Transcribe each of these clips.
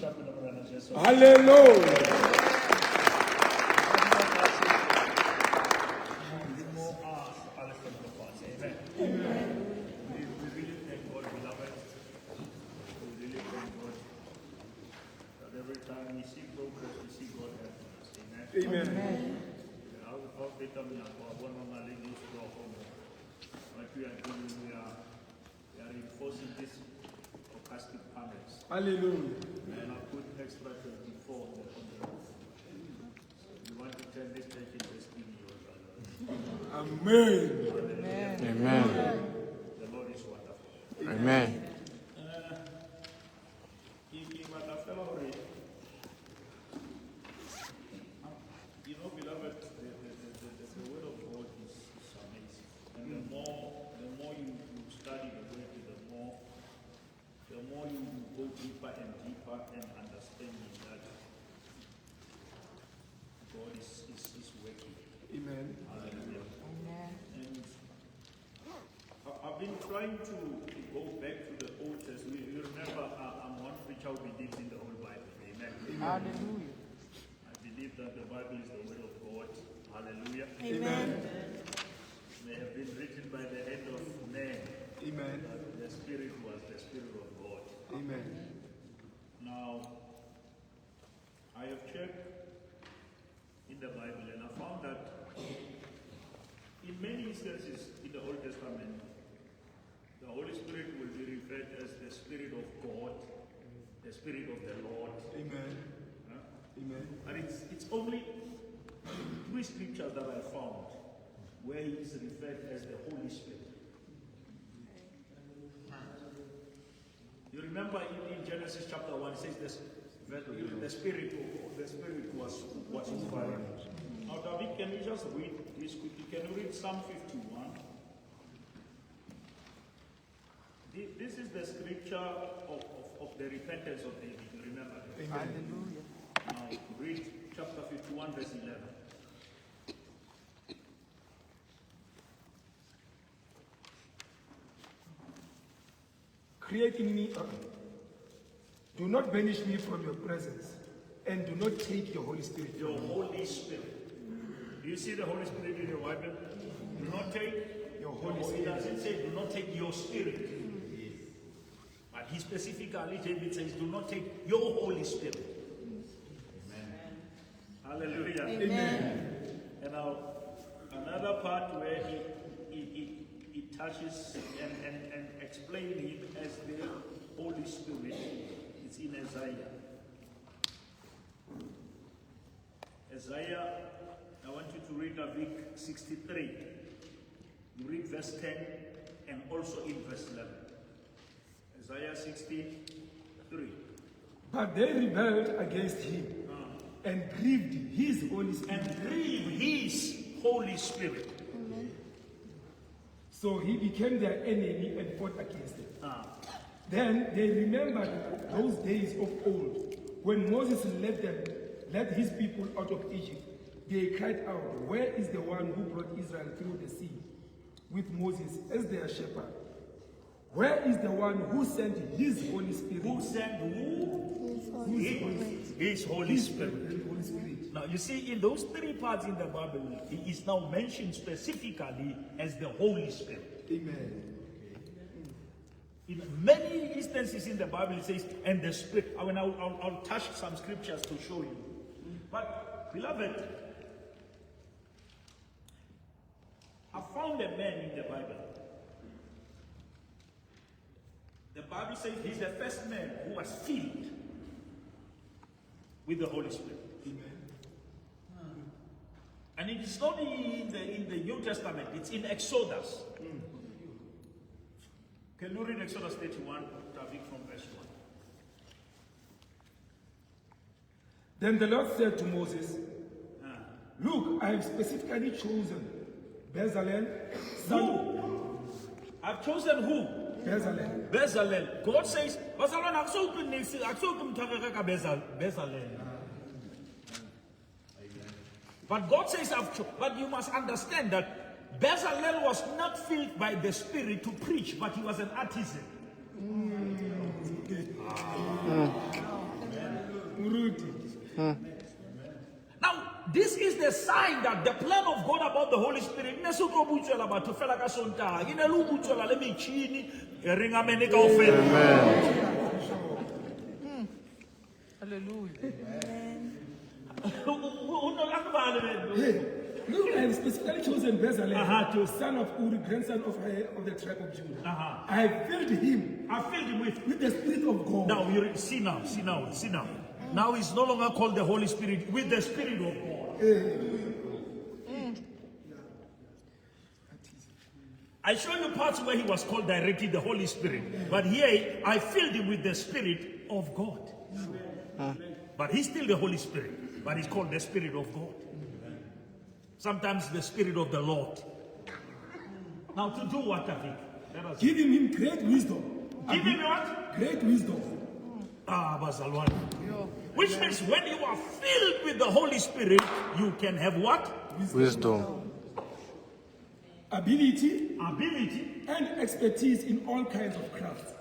Hallelujah. Every time we see progress, we see God helping us. Amen. Amen. What we are doing, we are reinforcing this stochastic panels. Hallelujah. And I put extra 24 on the roof. We want to turn this church into a studio. Amen. Amen. The Lord is wonderful. Amen. You know, beloved, the word of God is amazing. And the more you study the word, the more you go deeper and deeper and understanding that God is working. Amen. Hallelujah. And I've been trying to go back to the Old Testament. You remember, I'm one preacher who believes in the whole Bible. Amen. Hallelujah. I believe that the Bible is the word of God. Hallelujah. Amen. May have been written by the hand of man. Amen. But the Spirit was the Spirit of God. Amen. Now, I have checked in the Bible and I found that in many instances in the Old Testament, the Holy Spirit will be referred as the Spirit of God, the Spirit of the Lord. Amen. Huh? Amen. And it's only 3 scriptures that I found where he is referred as the Holy Spirit. You remember in Genesis chapter 1, it says the Spirit was over him. Now, David, can you just read this quickly? Can you read Psalm 51? This is the scripture of the repentance of David. You remember that? Hallelujah. Now, read chapter 51, verse 11. Create in me. Do not banish me from your presence, and do not take your Holy Spirit. Your Holy Spirit. Do you see the Holy Spirit in your Bible? Do not take Your Holy Spirit. It doesn't say do not take your spirit. But he specifically, David says, do not take your Holy Spirit. Amen. Hallelujah. Amen. And now, another part where he touches and explains him as the Holy Spirit, it's in Isaiah. Isaiah, I want you to read Leviticus 63. You read verse 10 and also in verse 11. Isaiah 63. But they rebelled against him and grieved his Holy Spirit. And grieve his Holy Spirit. So he became their enemy and fought against them. Then they remembered those days of old, when Moses led his people out of Egypt. They cried out, "Where is the one who brought Israel through the sea with Moses as their shepherd? Where is the one who sent his Holy Spirit?" Who sent who? His Holy Spirit. Holy Spirit. Now you see, in those 3 parts in the Bible, he is now mentioned specifically as the Holy Spirit. Amen. In many instances in the Bible, it says, and the Spirit. I'll touch some scriptures to show you. But, beloved, I found a man in the Bible. The Bible says he's the first man who was filled with the Holy Spirit. Amen. And it is not in the New Testament, it's in Exodus. Can you read Exodus 31, David, from verse 1? Then the Lord said to Moses, "Look, I have specifically chosen Bezalel, son I've chosen who? Bezalel. Bezalel. God says, Bezalel. But God says, but you must understand that Bezalel was not filled by the Spirit to preach, but he was an artisan. Now, this is the sign that the plan of God about the Holy Spirit. Hallelujah. Look, I have specifically chosen Bezalel, son of Uri, grandson of the tribe of Judah. I filled him. I filled him with the Spirit of God. Now, you see now. Now he's no longer called the Holy Spirit, with the Spirit of God. I show you parts where he was called directly the Holy Spirit. But here, I filled him with the Spirit of God. But he's still the Holy Spirit. But he's called the Spirit of God. Sometimes the Spirit of the Lord. Now to do what, David? Giving him great wisdom. Give him what? Great wisdom. Bazalwan. Which means when you are filled with the Holy Spirit, you can have what? Wisdom. Ability. Ability. And expertise in all kinds of crafts.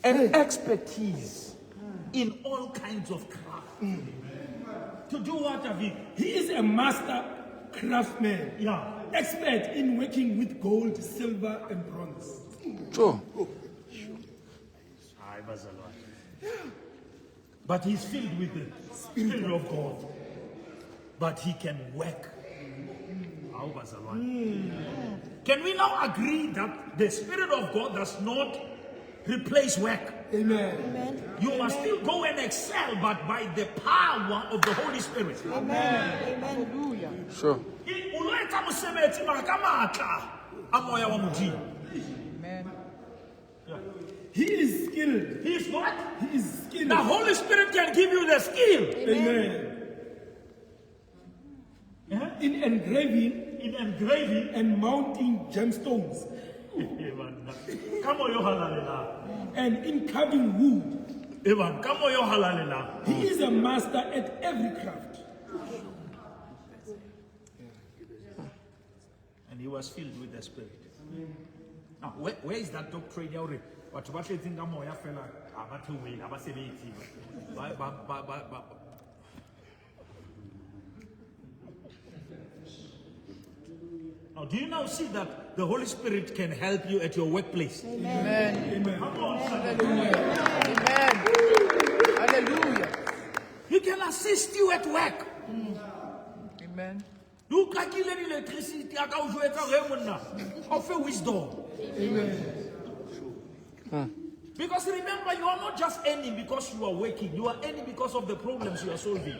And expertise in all kinds of craft. To do what, David? He is a master craftsman. Yeah. Expert in working with gold, silver, and bronze. But he's filled with the Spirit of God. But he can work. Can we now agree that the Spirit of God does not replace work? Amen. You must still go and excel, but by the power of the Holy Spirit. Amen. Hallelujah. Sure. Amen. He is skilled. He is what? He is skilled. The Holy Spirit can give you the skill. Amen. In engraving and mounting gemstones. And in carving wood. He is a master at every craft. And he was filled with the Spirit. Now, where is that doctrine? What you think I'm more fella? Now, do you now see that the Holy Spirit can help you at your workplace? Amen. Amen. Come on, Hallelujah. Amen. Hallelujah. He can assist you at work. Amen. Look at the electricity. Offer wisdom. Because remember, you are not just earning because you are working. You are earning because of the problems you are solving.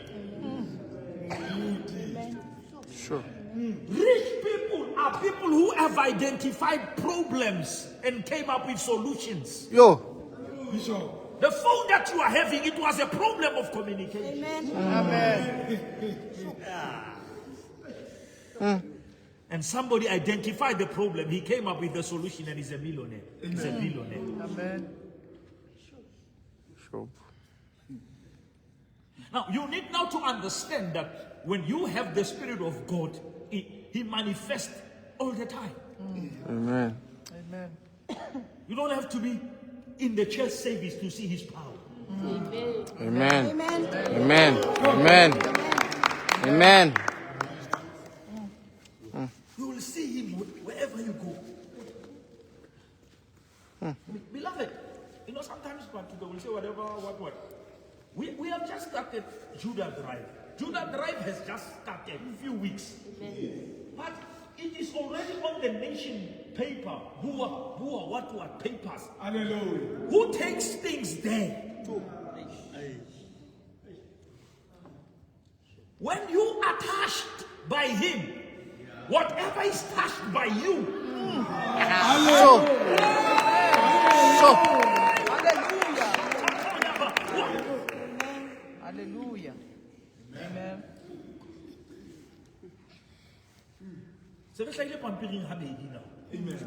Sure. Rich people are people who have identified problems and came up with solutions. Yo. The phone that you are having, it was a problem of communication. Amen. And somebody identified the problem. He came up with the solution and he's a millionaire. He's a billionaire. Amen. Sure. Now, you need now to understand that when you have the Spirit of God, He manifests all the time. Amen. Amen. You don't have to be in the church service to see His power. Amen. Amen. Amen. Amen. You will see Him wherever you go. Beloved, you know, sometimes people will say whatever, what. We have just started Judah Drive. Judah Drive has just started a few weeks. But it is already on the nation paper. What papers? Hallelujah. Who takes things there? When you are touched by Him, whatever is touched by you. Hallelujah. Amen. Amen.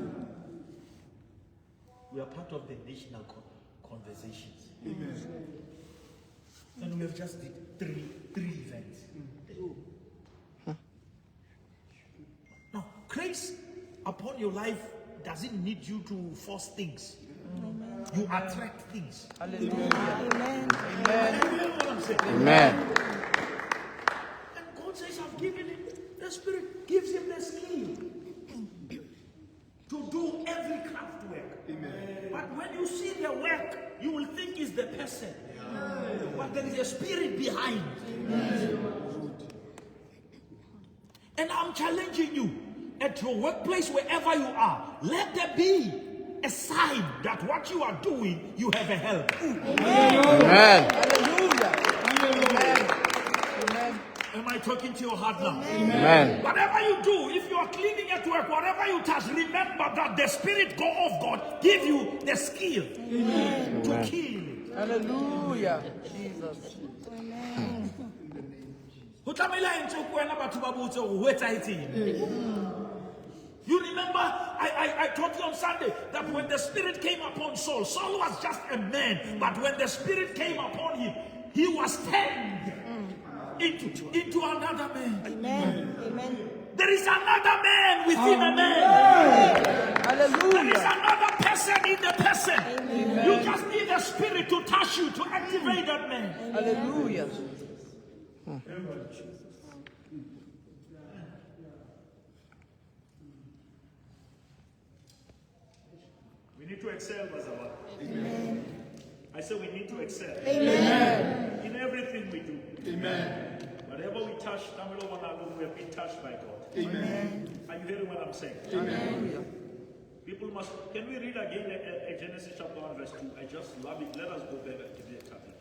We are part of the national conversations. Amen. And we have just did three events. Now, grace upon your life doesn't need you to force things. you attract things. Hallelujah. Amen. Amen. You hear what I'm saying? Amen. And God says, I've given him, the Spirit gives him the skill to do every craft work. Amen. But when you see the work, you will think it's the person. But there is a spirit behind. Amen. And I'm challenging you, at your workplace, wherever you are, let there be a sign that what you are doing, you have a help. Amen. Hallelujah. Amen. Amen. Am I talking to your heart now? Amen. Whatever you do, if you are cleaning at work, whatever you touch, remember that the Spirit of God give you the skill to kill it. Hallelujah. Jesus. You remember, I taught you on Sunday that when the Spirit came upon Saul, Saul was just a man, but when the Spirit came upon him, he was turned into another man. Amen. Amen. There is another man within a man. Hallelujah. There is another person in the person. Amen. You just need the Spirit to touch you, to activate that man. Hallelujah. We need to excel, Mazawa. Amen. I say we need to excel. Amen. In everything we do. Amen. Whatever we touch, we have been touched by God. Amen. Are you hearing what I'm saying? Hallelujah. People must. Can we read again Genesis chapter 1 verse 2? I just love it. Let us go back to the chapter.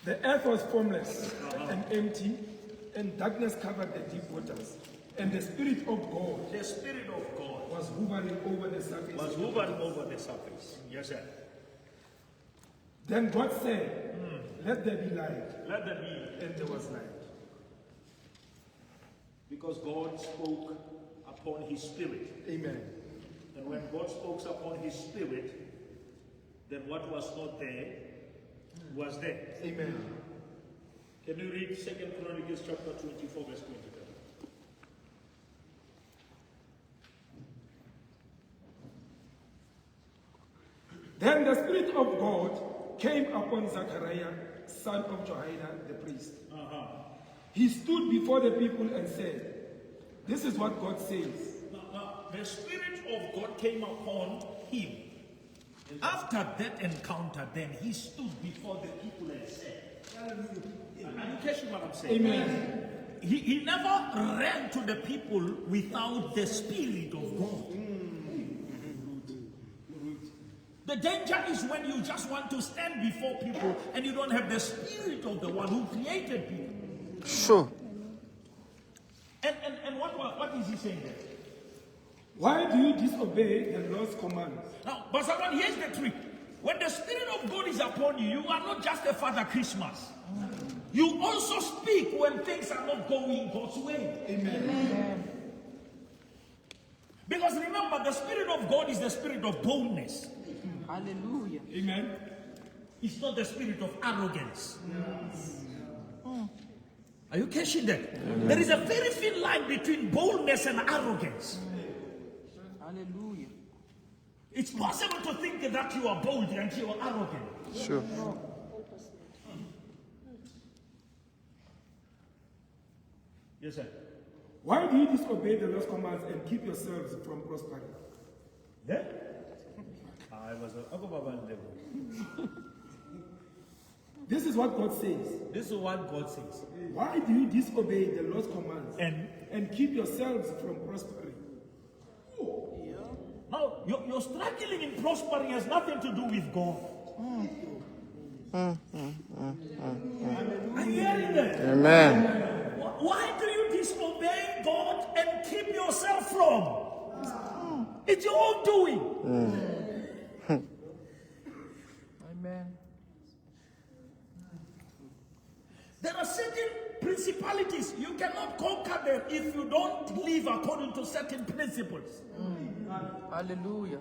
The earth was formless and empty, and darkness covered the deep waters. And the Spirit of God The Spirit of God was hovering over the surface. was hovering over the surface. Yes, sir. Then God said, let there be light. Let there be. And there was light. Because God spoke upon his Spirit. Amen. And when God spoke upon his Spirit, then what was not there was there. Amen. Can you read 2 Chronicles chapter 24 verse 23? Then the Spirit of God came upon Zechariah, son of Jehoiada the priest. He stood before the people and said, this is what God says. Now, the Spirit of God came upon him. After that encounter, then he stood before the people and said, are you catching what I'm saying? Amen. He never ran to the people without the Spirit of God. The danger is when you just want to stand before people and you don't have the Spirit of the one who created people. Sure. And what is he saying there? Why do you disobey the Lord's commands? Now, but someone, here's the trick. When the Spirit of God is upon you, you are not just a Father Christmas. You also speak when things are not going God's way. Amen. Because remember, the Spirit of God is the spirit of boldness. Hallelujah. Amen. It's not the spirit of arrogance. Are you catching that? Amen. There is a very thin line between boldness and arrogance. Hallelujah. It's possible to think that you are bold and you are arrogant. Sure. Yes, sir. Why do you disobey the Lord's commands and keep yourselves from prospering? Yeah? I was a level. This is what God says. This is what God says. Why do you disobey the Lord's commands And keep yourselves from prospering? now, your struggling in prospering has nothing to do with God. Are you hearing that? Amen. Why do you disobey God and keep yourself from? It's your own doing. Amen. There are certain principalities. You cannot conquer them if you don't live according to certain principles. Hallelujah.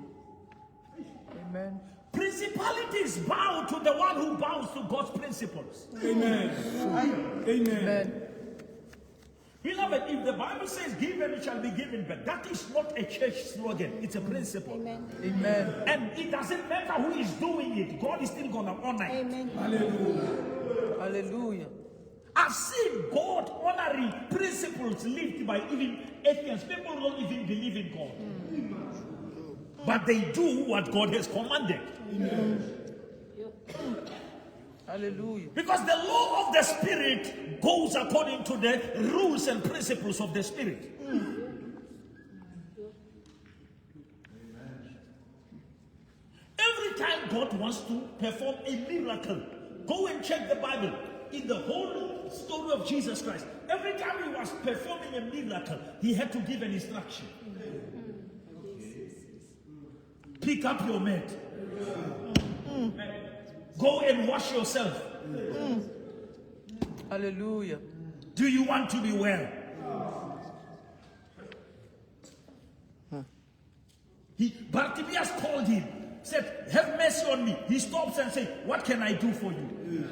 Amen. Principalities bow to the one who bows to God's principles. Amen. Amen. Amen. Beloved, if the Bible says give and it shall be given, but that is not a church slogan, it's a principle. Amen. Amen. And it doesn't matter who is doing it, God is still gonna honor it. Amen. Hallelujah. I've seen God honoring principles lived by even atheists. People don't even believe in God. But they do what God has commanded. Hallelujah. Because the law of the Spirit goes according to the rules and principles of the Spirit. Every time God wants to perform a miracle, go and check the Bible. In the whole story of Jesus Christ, every time he was performing a miracle, he had to give an instruction. Pick up your mat. Go and wash yourself. Hallelujah. Do you want to be well? Bartimaeus called him, said, have mercy on me. He stops and says, what can I do for you?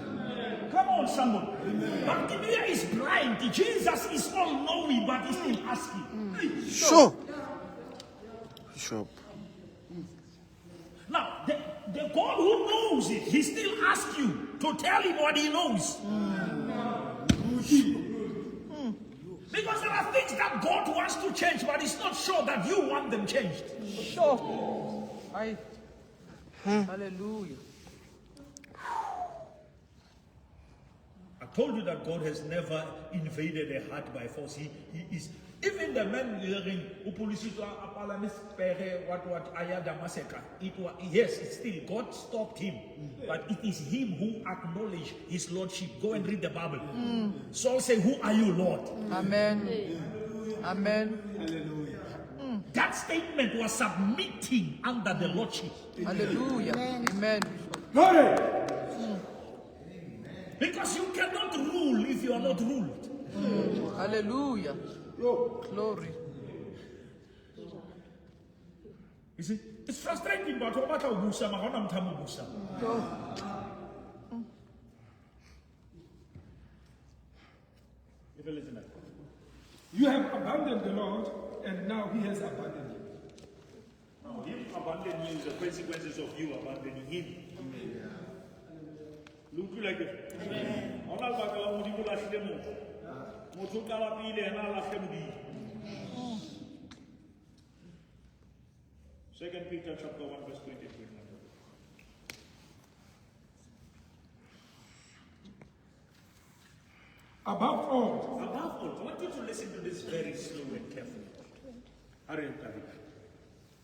Come on, someone. Bartimaeus is blind. Jesus is all-knowing, but he's still asking. Sure. Bishop. Now, the God who knows it, he still asks you to tell him what he knows. Because there are things that God wants to change, but he's not sure that you want them changed. Sure. Hallelujah. I told you that God has never invaded a heart by force. He is. Even the men hearing what Ayada massacre, yes, it's still God stopped him, but it is him who acknowledged his lordship. Go and read the Bible. Saul say, "Who are you, Lord?" Amen. Amen. That statement was submitting under the lordship. Hallelujah. Amen. Glory. Because you cannot rule if you are not ruled. Hallelujah. Glory. You see, it's frustrating, but what about Busa? You have abandoned the Lord, and now he has abandoned you. Now, him abandoning you is the consequences of you abandoning him. Look like it. Second Peter chapter 1 verse 23. Above all, I want you to listen to this very slow and carefully.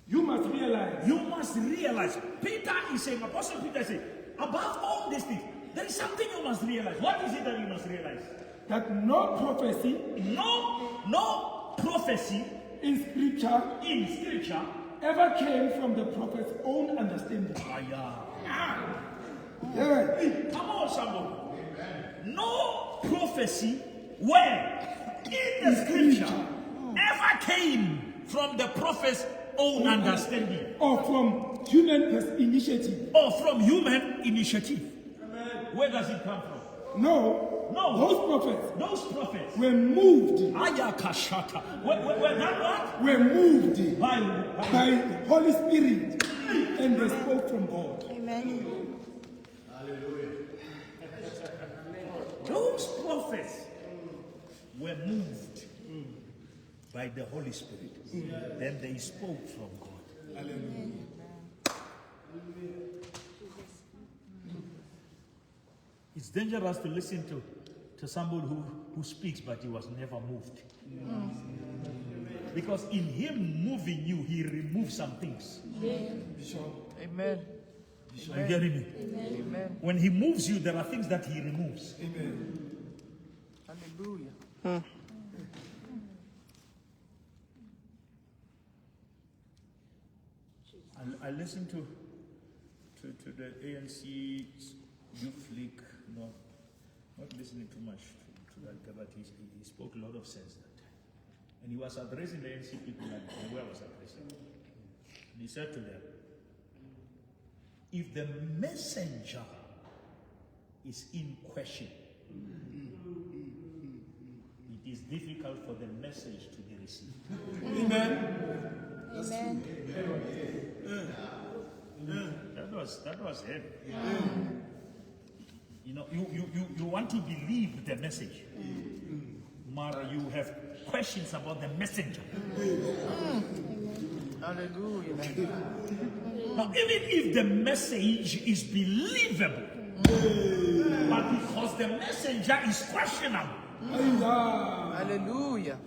you must realize You must realize, Peter is saying, Apostle Peter is saying, above all these things, there is something you must realize. What is it that you must realize? that no prophecy No prophecy in scripture ever came from the prophet's own understanding. Yeah. Come on, somebody. No prophecy where in the scripture ever came from the prophet's own understanding Or from human initiative. or from human initiative. Where does it come from? No. Those prophets were moved. Ayakashata. Where that what? Were moved By by Holy Spirit, and they spoke from God. Amen. those prophets were moved by the Holy Spirit. Then they spoke from God. It's dangerous to listen to somebody who speaks but he was never moved. Because in him moving you, he removes some things. Amen. Are you getting me? Amen. When he moves you, there are things that he removes. Hallelujah. I listened to the ANC youth league, not listening too much to that guy, but he spoke a lot of sense that time. And he was addressing the ANC people like the way I was addressing them. And he said to them, if the messenger is in question, it is difficult for the message to be received. Amen. That was heavy. You know, you want to believe the message, but you have questions about the messenger. Hallelujah. Now, even if the message is believable, but because the messenger is questionable, Hallelujah.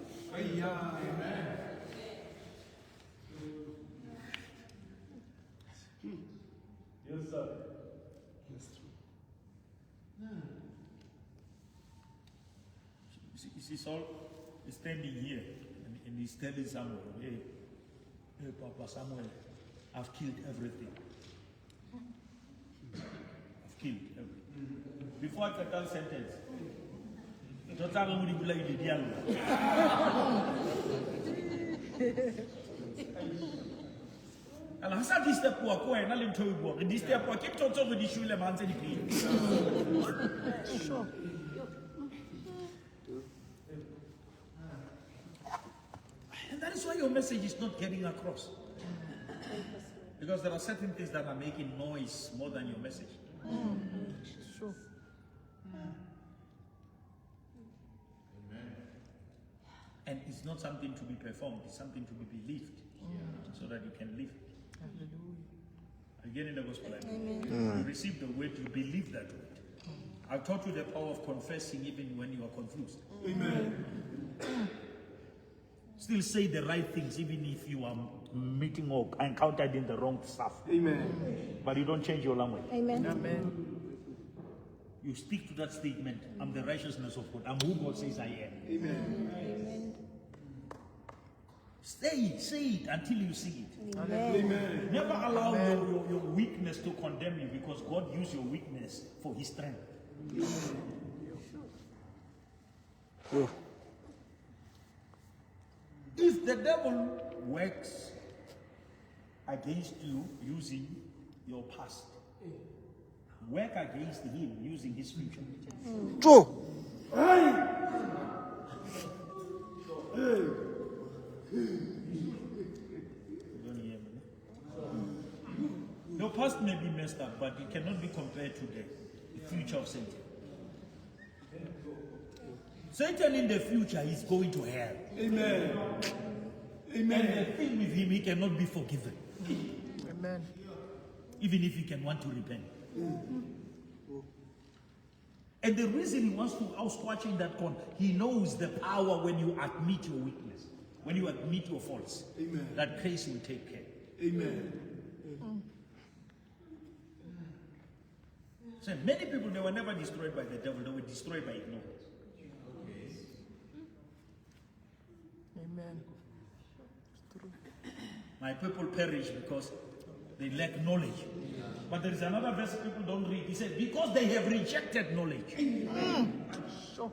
yes, sir. You see, Saul is standing here and he's telling Samuel, hey, Papa Samuel, I've killed everything. I've killed everything. Before I can tell sentence, don't tell me what you did. And I said this step walk away, and I'll tell you what. This step walk, keep talking with the shoe, the man's in the clean. Sure. And that is why your message is not getting across. Because there are certain things that are making noise more than your message. Sure. And it's not something to be performed, it's something to be believed so that you can live. Hallelujah. Again in the gospel, you receive the word, you believe that word. I've taught you the power of confessing even when you are confused. Amen. Still say the right things even if you are meeting or encountered in the wrong stuff. Amen. But you don't change your language. Amen. Amen. You speak to that statement, I'm the righteousness of God. I'm who God says I am. Amen. Amen. Say it until you see it. Amen. Never allow your weakness to condemn you, because God used your weakness for his strength. Oh. If the devil works against you using your past, work against him using his future. True. You don't hear me? Your past may be messed up, but it cannot be compared to the future of Satan. Satan in the future is going to hell. Amen. And the thing with him, he cannot be forgiven. Amen. Even if he can want to repent. And the reason he wants to outsquatch in that corner, he knows the power when you admit your weakness, when you admit your faults. Amen. That grace will take care. Amen. So many people, they were never destroyed by the devil, they were destroyed by ignorance. Amen. My people perish because they lack knowledge. But there is another verse people don't read. He said, because they have rejected knowledge. Sure.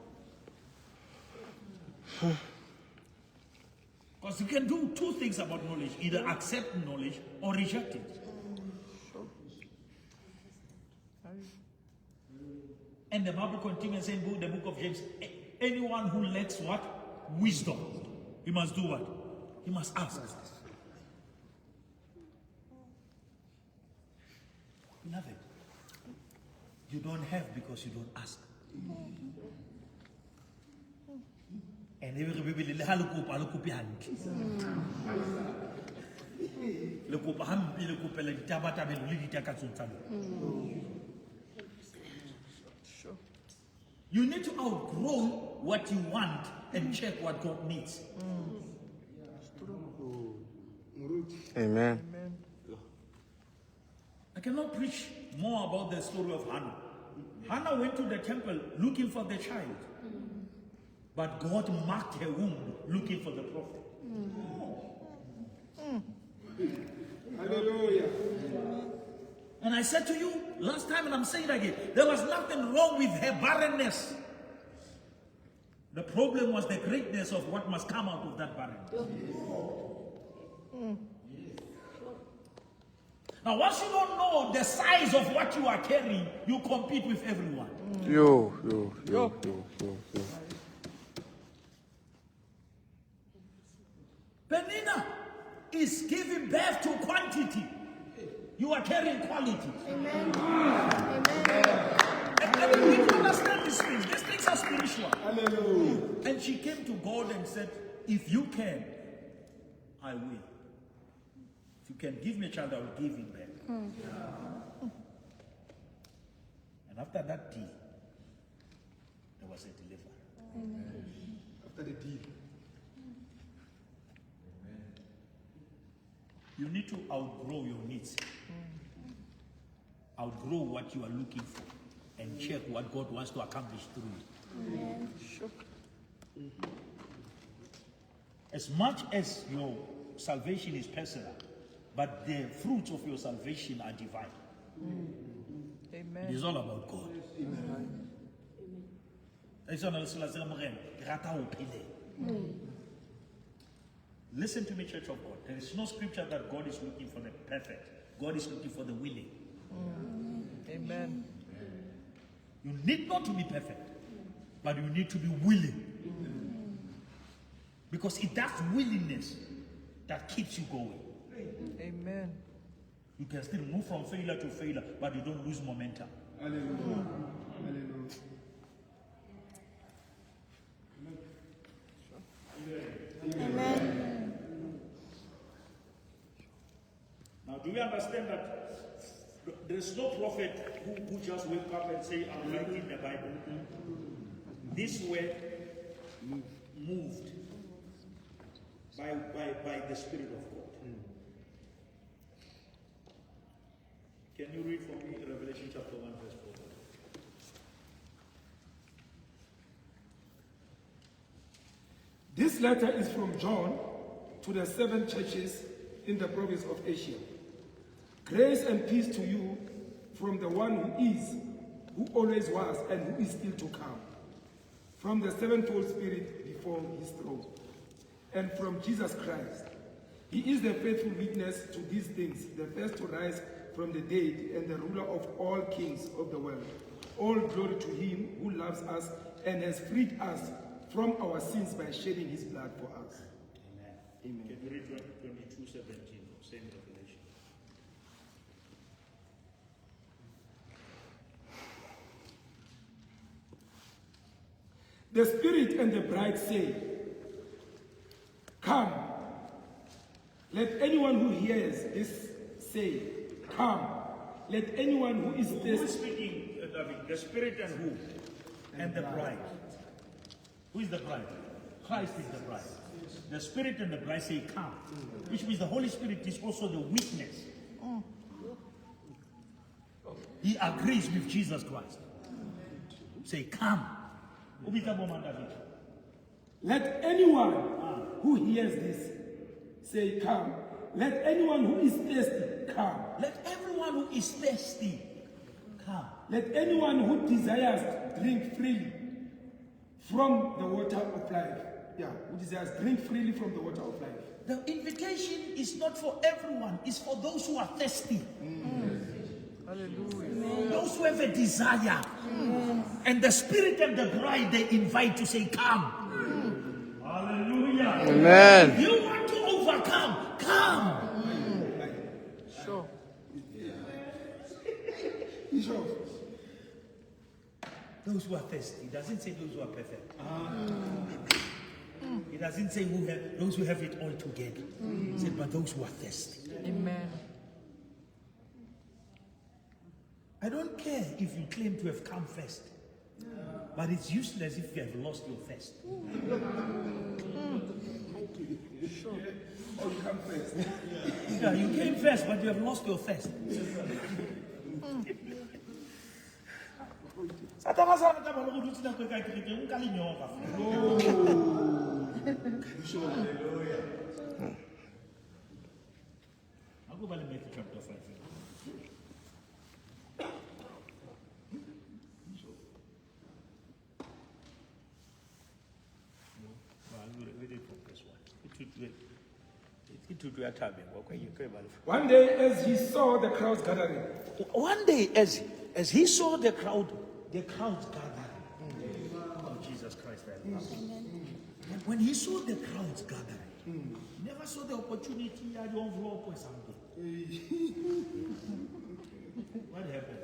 Because you can do two things about knowledge, either accept knowledge or reject it. And the Bible continues saying in the book of James, anyone who lacks what? Wisdom. He must do what? He must ask. Beloved, you don't have because you don't ask. And every baby le halokopa le kopa hampi le kopela ditabatabelo le ditakatsong tsa lona. Sure. You need to outgrow what you want and check what God needs. Amen. Amen. I cannot preach more about the story of Hannah. Hannah went to the temple looking for the child. But God marked her womb looking for the prophet. Hallelujah. And I said to you last time, and I'm saying it again, there was nothing wrong with her barrenness. The problem was the greatness of what must come out of that barrenness. Now, once you don't know the size of what you are carrying, you compete with everyone. Yo. Penina is giving birth to quantity. You are carrying quality. Amen. Amen. And we need to understand these things. These things are spiritual. Hallelujah. And she came to God and said, if you can, I will. If you can give me a child, I will give him back. And after that deal, there was a deliverance. After the deal. You need to outgrow your needs. Outgrow what you are looking for. And check what God wants to accomplish through you. Amen. Sure. As much as your salvation is personal, but the fruits of your salvation are divine. Amen. It is all about God. Listen to me, Church of God. There is no scripture that God is looking for the perfect. God is looking for the willing. Amen. You need not to be perfect, but you need to be willing. Because it's that willingness that keeps you going. Amen. You can still move from failure to failure, but you don't lose momentum. Hallelujah. Hallelujah. Amen. Now, do we understand that there's no prophet who just wake up and say, I'm writing the Bible? These were moved by the Spirit of God. Can you read for me Revelation chapter 1 verse 4? This letter is from John to the 7 churches in the province of Asia. Grace and peace to you from the one who is, who always was, and who is still to come. From the sevenfold Spirit before his throne. And from Jesus Christ. He is the faithful witness to these things, the first to rise from the dead and the ruler of all kings of the world. All glory to him who loves us and has freed us from our sins by shedding his blood for us. Amen. Can you read 22:17, same Revelation? The Spirit and the bride say, come. Let anyone who hears this say, come. Let anyone who is Who is thirsty. speaking, David? The Spirit and who? And the bride. Who is the bride? Christ is the bride. The Spirit and the bride say, come. Which means the Holy Spirit is also the witness. He agrees with Jesus Christ. Say, come. Let anyone who hears this say, come. Let anyone who is thirsty come. Let everyone who is thirsty come. Let anyone who desires drink freely from the water of life. Yeah, who desires drink freely from the water of life. The invitation is not for everyone, it's for those who are thirsty. Hallelujah. Those who have a desire. And the Spirit and the bride, they invite to say, come. Hallelujah. Amen. If you want to overcome, come. Sure. Bishop. Those who are thirsty. It doesn't say those who are perfect. It doesn't say those who have it all together. It said, but those who are thirsty. Amen. I don't care if you claim to have come first. But it's useless if you have lost your thirst. Sure. Or you come first. Yeah, you came first, but you have lost your thirst. I'll go back to Matthew chapter 5. One day as he saw the crowds gathering. One day as he saw the crowds gathering. Oh, Jesus Christ, I love you. When he saw the crowds gathering, Never saw the opportunity at the envelope or something. What happened?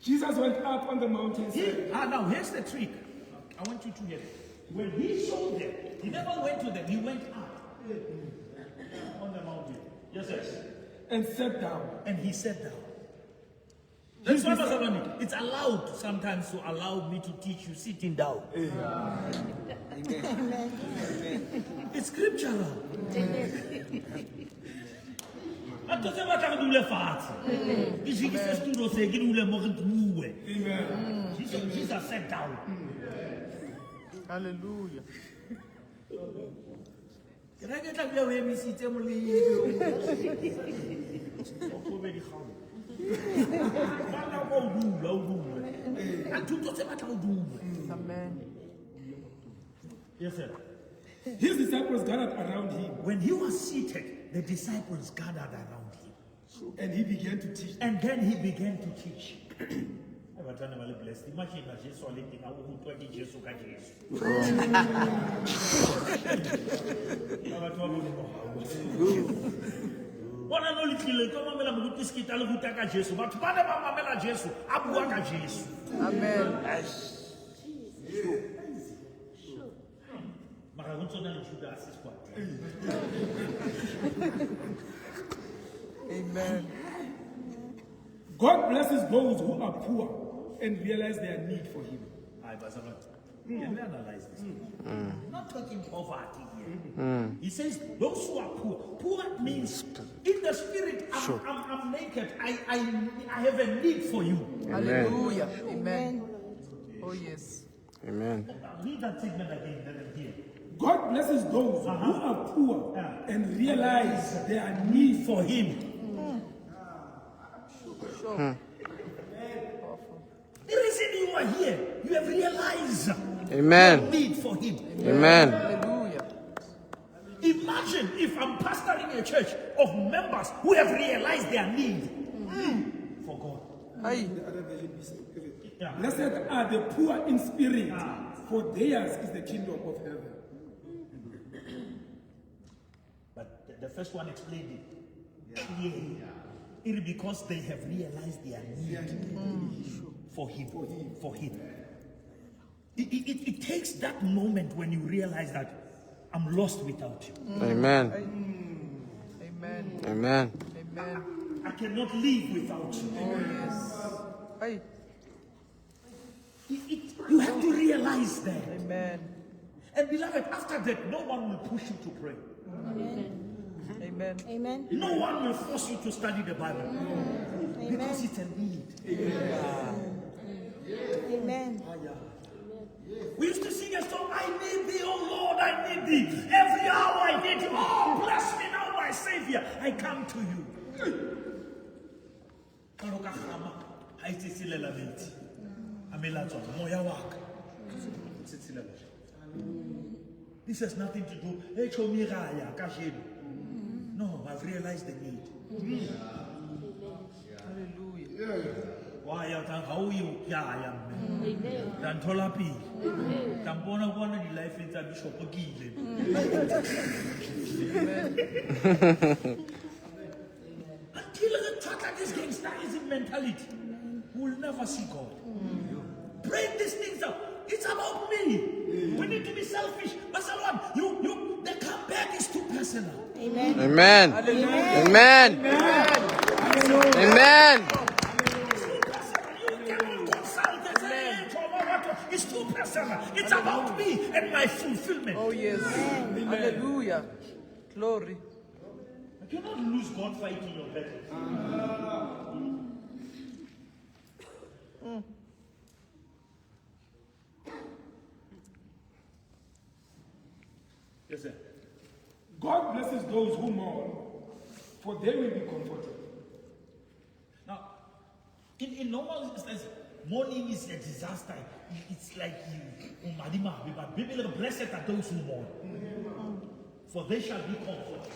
Jesus went up on the mountain. Now here's the trick. I want you to hear it. When he saw them, he never went to them, he went up on the mountain. Yes. And sat down. And he sat down. That's why it's allowed sometimes to allow me to teach you sitting down. Amen. It's scriptural. Jesus sat down. Hallelujah. Can I get a Amen. Yes, sir. His disciples gathered around him. When he was seated, the disciples gathered around him. And he began to teach. And then he began to teach. Imagine Amen. God blesses those who are poor and realize their need for him. Can we analyze this? Not talking poverty here. He says those who are poor. Poor means in the spirit, I'm naked. I have a need for you. Hallelujah. Amen. Oh yes. Amen. Read that segment again, let them hear. God blesses those who are poor and realize their need For him. Sure. The reason you are here, you have realized Amen. your need for him. Amen. Hallelujah. Imagine if I'm pastoring a church of members who have realized their need for God. Aye. Blessed are the poor in spirit, for theirs is the kingdom of heaven. But the first one explained it. Clearly. It is because they have realized their need for him. For him. It takes that moment when you realize that I'm lost without you. Amen. Amen. Amen. Amen. I cannot live without you. Oh yes. Aye. You have to realize that. Amen. And beloved, after that, no one will push you to pray. Amen. Amen. No one will force you to study the Bible. Because it's a need. Amen. We used to sing a song, I need thee, oh Lord, I need thee. Every hour I need you. Oh, bless me now, my Savior. I come to you. This has nothing to do. No, I've realized the need. Hallelujah. Why how you Dan Tolapi. Tampona one the life in the bishop again. Until the track like this gangsterism mentality, we'll never see God. Break these things up. It's about me. We need to be selfish. But someone, the comeback is too personal. Amen. Amen. Amen. Amen. It's too personal. It's about me and my fulfillment. Oh yes. Hallelujah. Glory. I cannot lose God fighting your battle. Yes, sir. God blesses those who mourn, for they will be comforted. Now, in normal instance, mourning is a disaster. It's like you, but blessed are those who mourn, for they shall be comforted.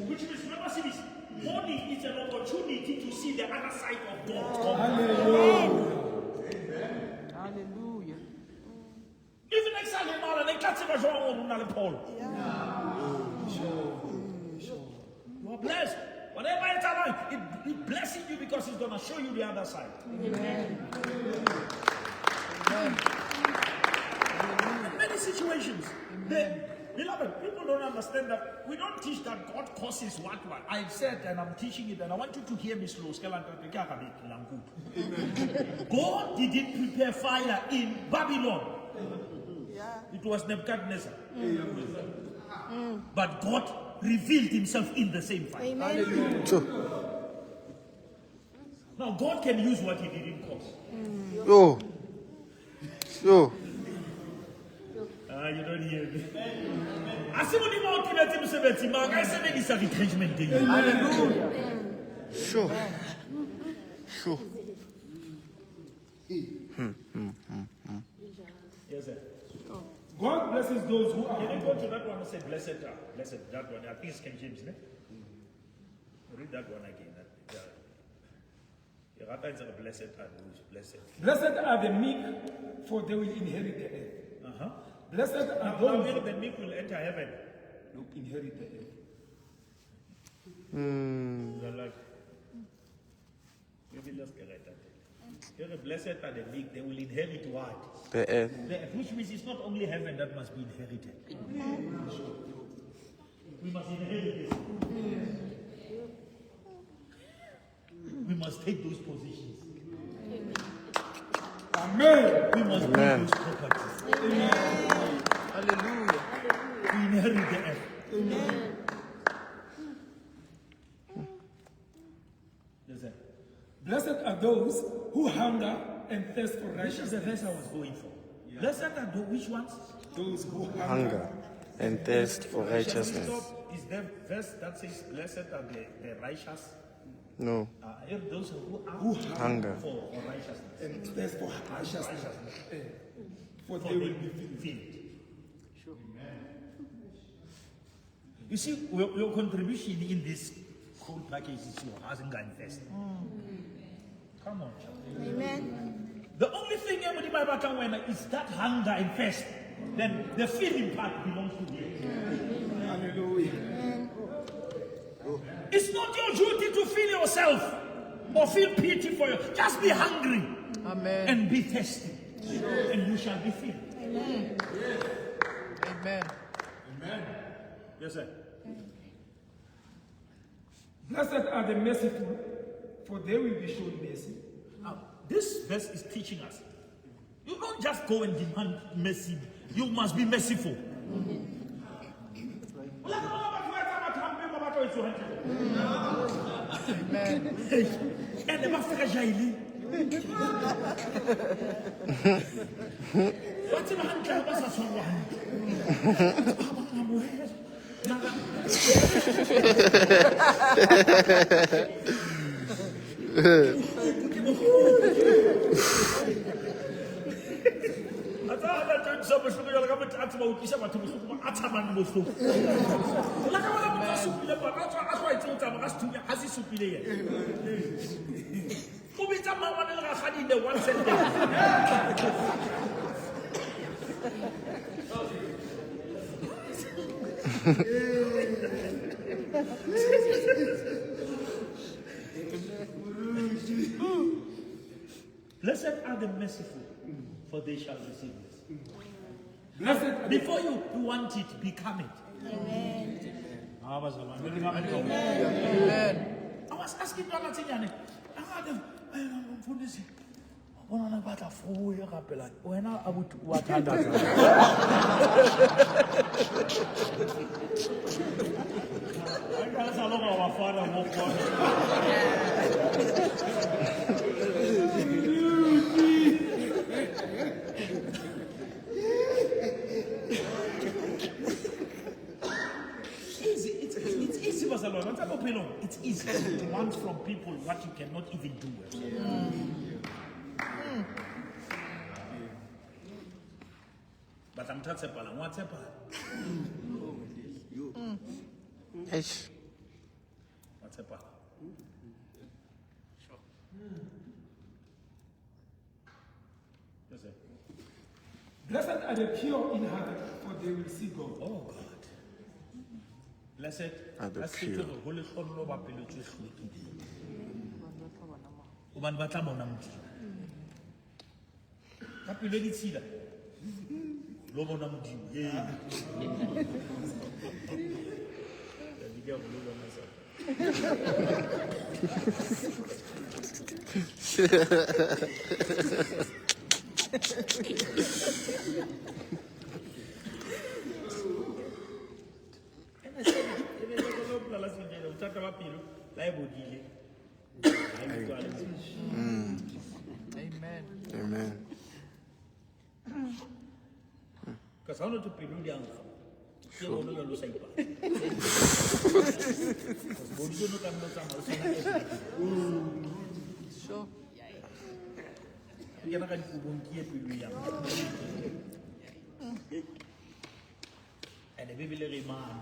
Which means, remember, see this, mourning is an opportunity to see the other side of God. Hallelujah. Even next time, they can't say Paul. You are blessed. Whatever it's about, it's blessing you because it's going to show you the other side. Amen. In many situations, beloved, people don't understand that we don't teach that God causes what. I've said and I'm teaching it, and I want you to hear me slow. God didn't prepare fire in Babylon. It was Nebuchadnezzar. But God revealed himself in the same fire. Amen. Now God can use what he didn't cause. Yo. Yo. You don't hear me. Hallelujah. Sure. Sure. Yes, sir. God blesses those who are Can you humble. go to that one and say, blessed are, blessed, that one? I think it's King James, ne? Read that one again. Blessed are those, blessed. Blessed are the meek, for they will inherit the earth. Blessed are How those will the meek will enter heaven? who inherit the earth. They're like, maybe let's get right at it. You're blessed are the meek, they will inherit what? The earth. Which means it's not only heaven that must be inherited. We must inherit this. We must take those positions. Amen. We must take those properties. Hallelujah. We inherit the earth. Listen, Blessed are those who hunger and thirst for this is the righteousness. verse I was going for. Blessed are those, which ones? Those who Hunger and thirst for Shall we righteousness. stop? Is there a verse that says, blessed are the righteous? No. Those who Hunger. for righteousness. and thirst for righteousness. For they will be filled. You see, your contribution in this whole package is your housing and first. Come on, child. Amen. The only thing everybody Bible can win is that hunger and thirst. Then the feeling part belongs to you. Hallelujah. It's not your duty to feel yourself or feel pity for you. Just be hungry Amen. and be thirsty, and you shall be filled. Amen. Yes, sir. Blessed are the merciful, for they will be shown mercy. Now, this verse is teaching us. You don't just go and demand mercy. You must be merciful. Amen. And never fragile. What's in hand? What's Blessed are the merciful, for they shall receive mercy. Blessed Before you want it, become it. Amen. I was asking one thing, and it's easy, it's easy to want from people what you cannot even do. But I'm talking about what's happening. Eish. What's happening? Yes, sir. Blessed are the pure in heart, for they will see God. Oh God. Blessed Are the a se pure. tlo go le tlhono ba pelo tse hlokile. O bana ba tla bona Modimo. Ka pelo di tshila. Lo bona Modimo. Amen. Amen. Because I want to pay the answer. Sure. Sure. And the baby little man.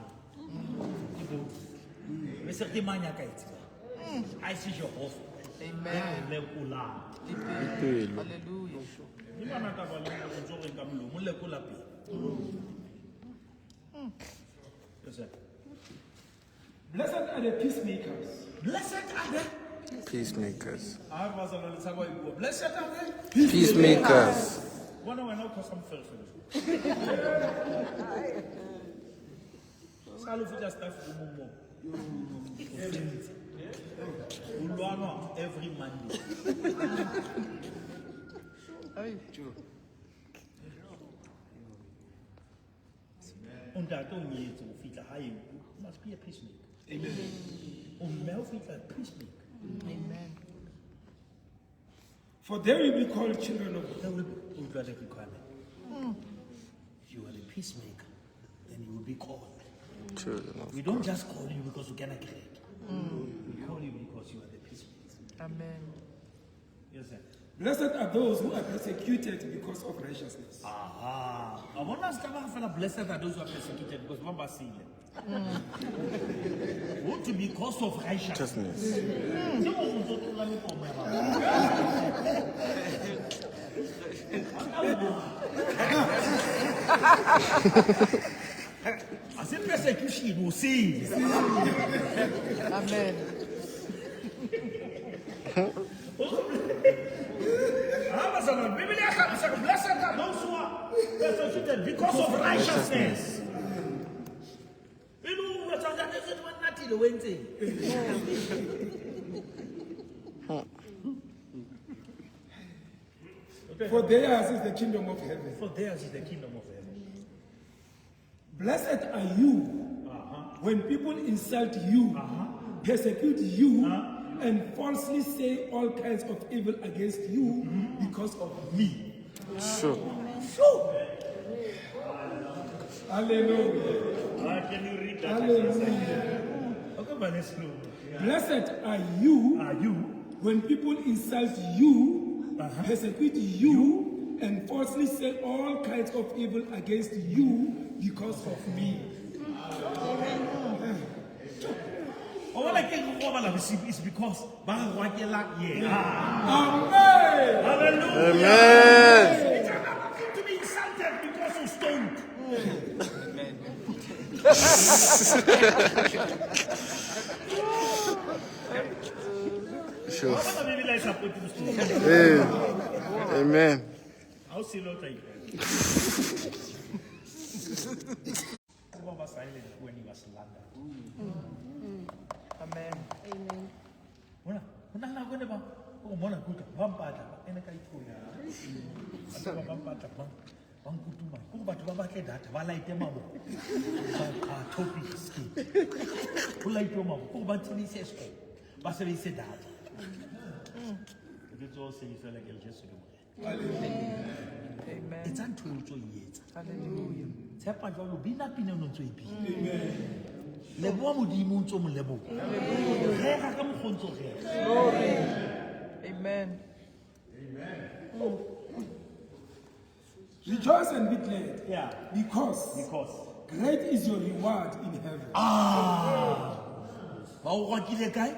Mr. Kimanya Kaiti. I see your offer. Amen. Ipelo. Hallelujah. Yes, sir. Blessed are the peacemakers. Blessed are the Peacemakers. blessed are the Peacemakers. one of our custom first. Salufuja staff every Monday. Hey. Must be a peacemaker. Amen. Peacemaker. Amen. For they will be called children of God. That will be the requirement. If you are a peacemaker, then you will be called. Children of We don't just call you because we cannot create. We call you because you are the peacemaker. Amen. Yes, sir. Blessed are those who are persecuted because of righteousness. I want to ask about blessed are those who are persecuted because Mamba see it. Want to be cause of righteousness. I said persecution will see. Amen. Blessed are those who are persecuted because of righteousness. For theirs is the kingdom of heaven. For theirs is the kingdom of heaven. Blessed are you when people insult you, persecute you, and falsely say all kinds of evil against you because of me. Sure. Hallelujah. Can you read that? Hallelujah. Okay, but let's go. Blessed are you when people insult you, persecute you, and falsely say all kinds of evil against you because of me. All I can go over is because Amen. hallelujah. Amen. It's not to be insulted because of stoned. Sure. How many people are supporting the stoned? Amen. I'll see later. Was silent when he was slandered. Amen. Mona go ne ba o mona kuka ba mpata ene ka ithola. Ba mpata ba nkutuma go batho ba batle data ba laite mabo. Ba topic skip. Go laite mabo go ba tsinise sko. Ba sebedise data. It's all saying so like just do. Amen. It's unto you. Hallelujah. Tshepa jalo bina pina no ntse ipi. Leboa modimo ntse mo lebo. Re ga ka mogontso re. Glory. Amen. Rejoice and be glad. Yeah. Because great is your reward in heaven. Ba o gwakile kae?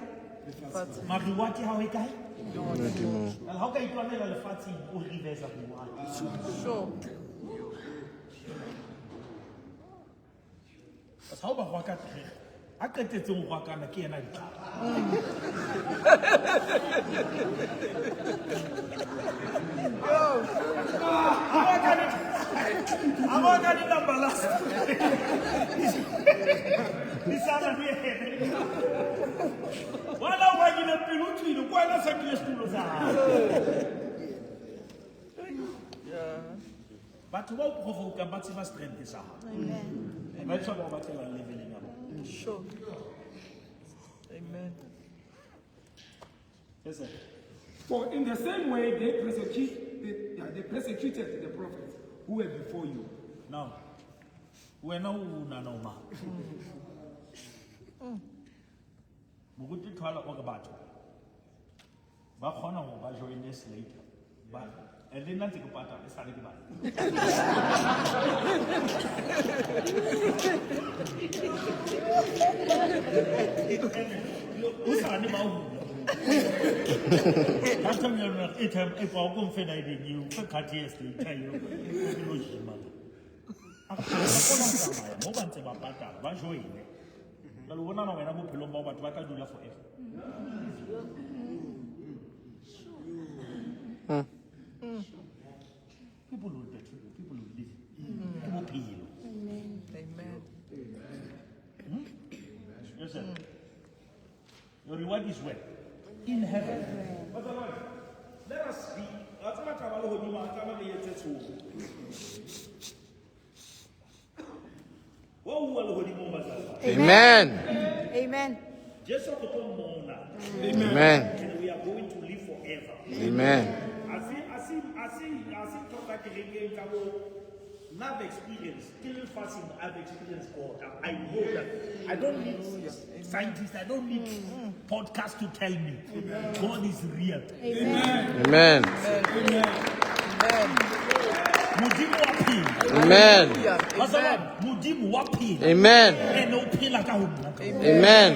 Mariwati ha o e kae? Modimo. Ha o ka itwanela lefatshe o reverse buwa. Sure. Sa o ba gwaka a qetetseng go akana ke yena ditaba I'm not going to number last. This other here. Why not wagging a pillow? Why not second school? But what provoke a maximum strength is? Amen. And that's what we're living in. Sure. Amen. Yes, sir. For in the same way they persecuted the prophets who were before you. Now, we're now no ma. Muguti twala ogabato. Ba khona go ba join this later. But and then nanti kupata le sale ke ba. Usani ba hu. That's when you're if I go for the new for Katias to tell you. Mo ba ntse ba patala ba joine. La lo bona na wena bophelo ba batho ba ka dula forever. People will get you, people will live. People pay. Amen. Yes, sir. Your reward is where? In heaven. Let us be. Amen. Amen. Just so to come on. Amen. And we are going to live forever. Amen. I see talk like a love experience, killing fasting, I've experienced God. I know that. I don't need scientists, I don't need podcasts to tell me. God is real. Amen. Amen. Mudimu wapi. Amen. Mudimu wapi. Amen. Amen.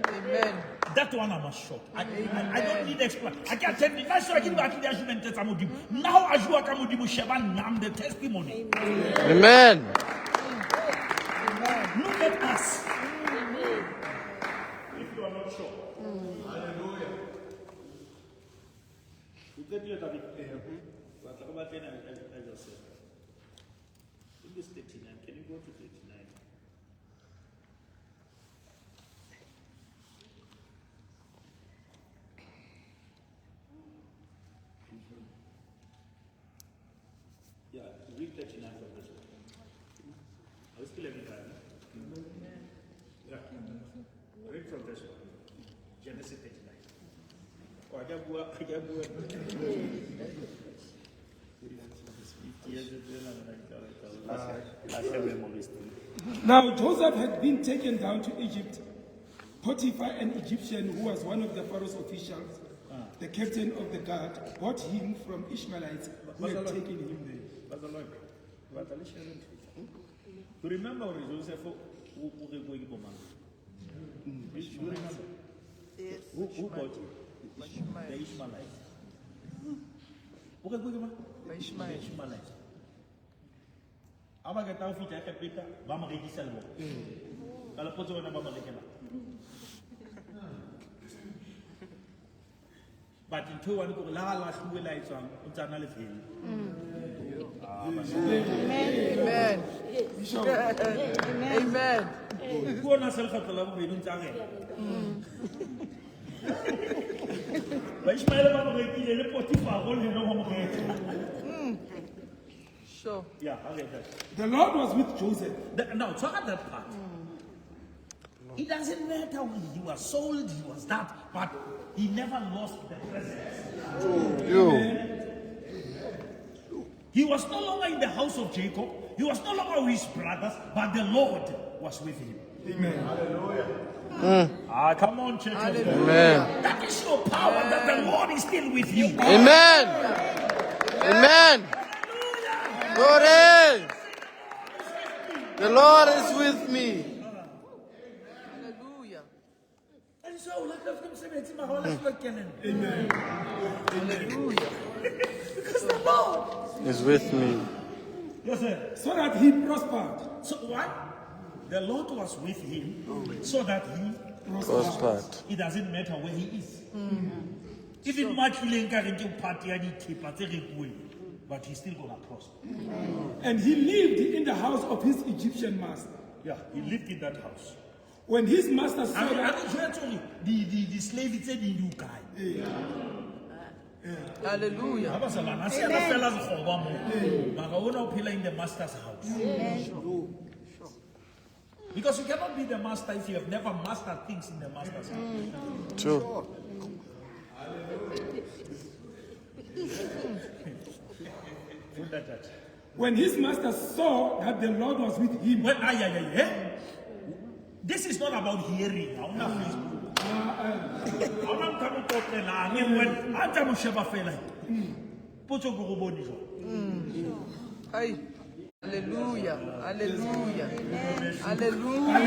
Amen. That one I'm shocked. I don't need explanation. I can't tell you. That's why I give back the argument that Mudimu. Now as you are Mudimu Sheban, I'm the testimony. Amen. Look at us. If you are not sure. Hallelujah. In this 39, can you go to 39? Yeah, read 39 from this one. Are we still having time? Yeah. Read from this one. Genesis 39. Oh, I Now Joseph had been taken down to Egypt. Potiphar, an Egyptian who was one of the Pharaoh's officials, the captain of the guard, bought him from Ishmaelites who had taken him there. You remember Joseph who Yes. who bought you? The Ishmaelites. The Ishmaelites. Aba ke tao fita ke peta ba mo rekisa le mo. Ka le potso wena ba mo rekela. But in two one go la la hluwe la itswang o tsana le fela. Amen. Amen. Go na self tla bo bedi ntsa ge. Ba Ishmael ba mo rekile le Potiphar go le no mo rekela. Sure. Yeah, I get that. The Lord was with Joseph. Now, talk about that part. It doesn't matter when he was sold, he was that, but he never lost the presence. He was no longer in the house of Jacob. He was no longer with his brothers, but the Lord was with him. Amen. Hallelujah. Come on, church. Amen. That is your power, that the Lord is still with you. Amen. Amen. Glory. The Lord is with me. Hallelujah. And so, let us say, Amen. Hallelujah. because the Lord Is with me. Yes, sir. So that he prospered. So what? The Lord was with him so that Prospered. it doesn't matter where he is. Even much party but he's still gonna prosper. And he lived in the house of his Egyptian master. Yeah, he lived in that house. When his master saw that, The slave is a new guy. Hallelujah. In the master's house. Because you cannot be the master if you have never mastered things in the master's house. True. when his master saw that the Lord was with him, This is not about hearing. Hey. Hallelujah. Hallelujah. Hallelujah.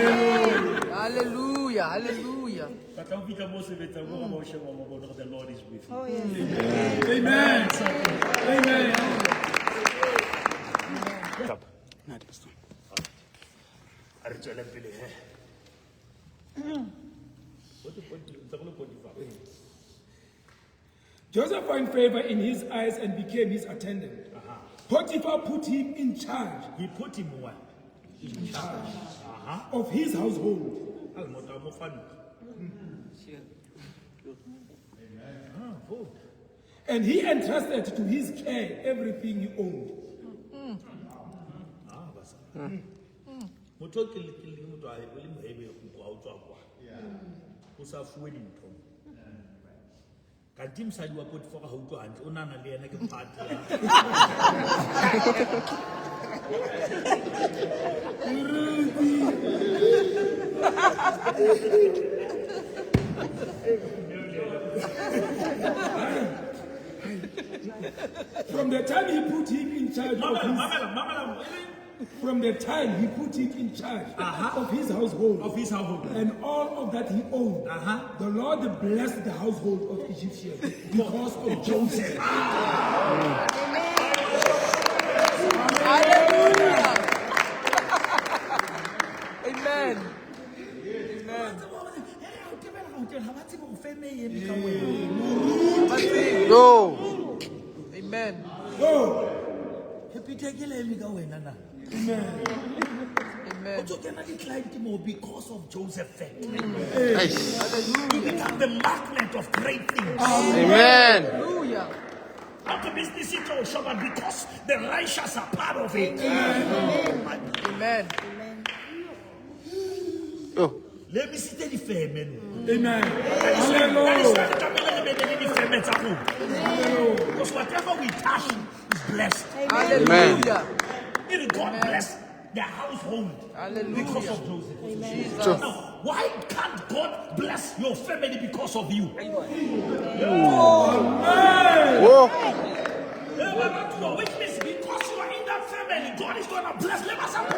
Hallelujah. Hallelujah. The Lord is with you. Oh, yes. amen. Amen. Joseph found favor in his eyes and became his attendant. Potiphar put him in charge. He put him where? In charge of his household. And he entrusted to his care everything he owned. From the time he put him in charge of his, from the time he put him in charge of his household, and all of that he owned, the Lord blessed the household of Egyptians because of Joseph. Hallelujah. Amen. Go. Amen. Go. Amen. Because of Joseph. Nice. He became the magnet of great things. Amen. Hallelujah. Not the business situation, but because the righteous are part of it. Amen. Oh. Let me see the famine. Amen. Because whatever we touch is blessed. Hallelujah. Even God bless the household because of Joseph. Jesus. Now, why can't God bless your family because of you? Whoa. Which means because you are in that family, God is going to bless. Let us have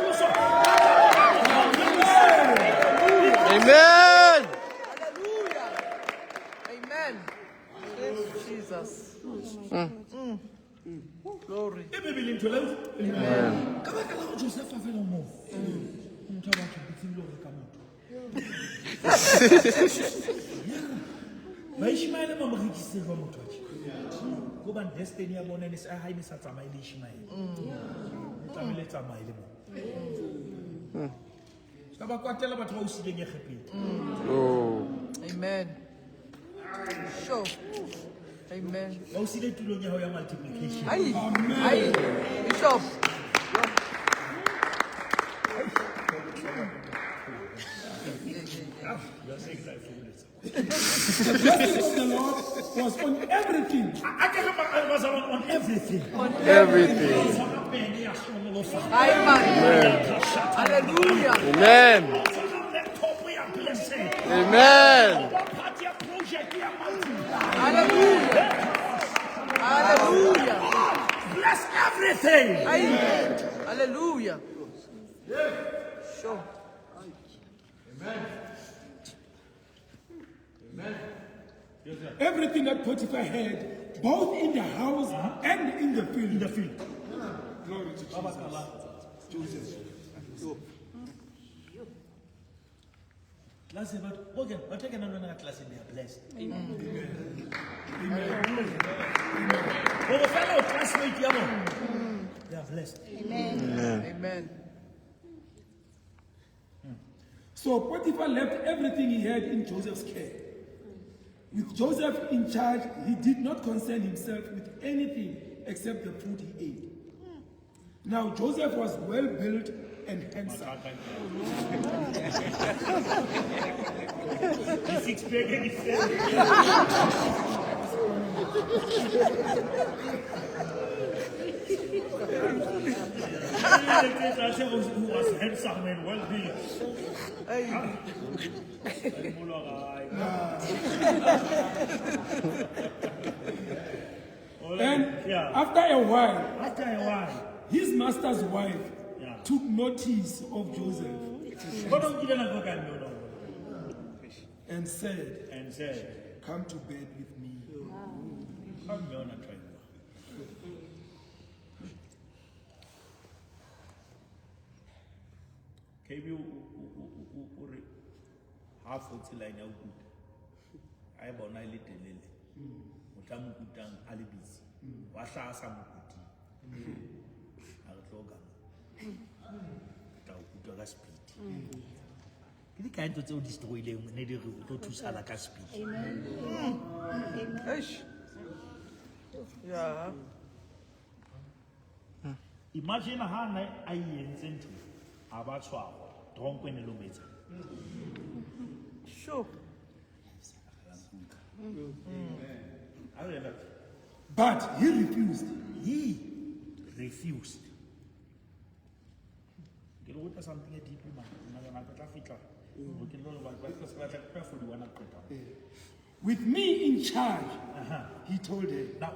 Amen. Hallelujah. Amen. Jesus. Glory. Oh. Amen. Sure. Amen. Aye. Aye. Bishop. The blessing of the Lord was on everything. I was on everything. Everything. Amen. Hallelujah. Amen. Amen. Hallelujah. Hallelujah. Bless everything. Amen. Hallelujah. Sure. Everything that Potiphar had, both in the house and in the field. Glory to Jesus. Class about okay, but take another class and they are blessed. Oh, fellow classmate, they are blessed. Amen. So Potiphar left everything he had in Joseph's care. With Joseph in charge, he did not concern himself with anything except the food he ate. Now Joseph was well built and handsome. He's explaining himself. Who was handsome and well built. And after a while, his master's wife took notice of Joseph and said, "Come to bed with me." Half of the line out good. I have on a little lily. Mutamukutan alibis. Washa Samukuti. Altoga. Taukuta speed. You can't destroy them, neither to Salaka speed. Amen. Yeah. Imagine a hand I intend to about 12, drunk when a lometer. Sure. But he refused. He refused. Something With me in charge, he told her. Now,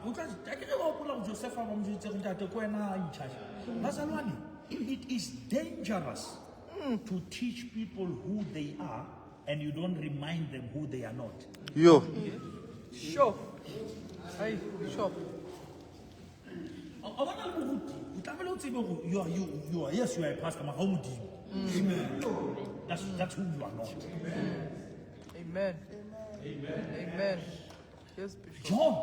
it is dangerous to teach people who they are and you don't remind them who they are not. Yo. Sure. Hey, sure. You are yes, you are a pastor, but how would you? Amen. That's who you are not. Amen. Amen. Yes, Bishop. John,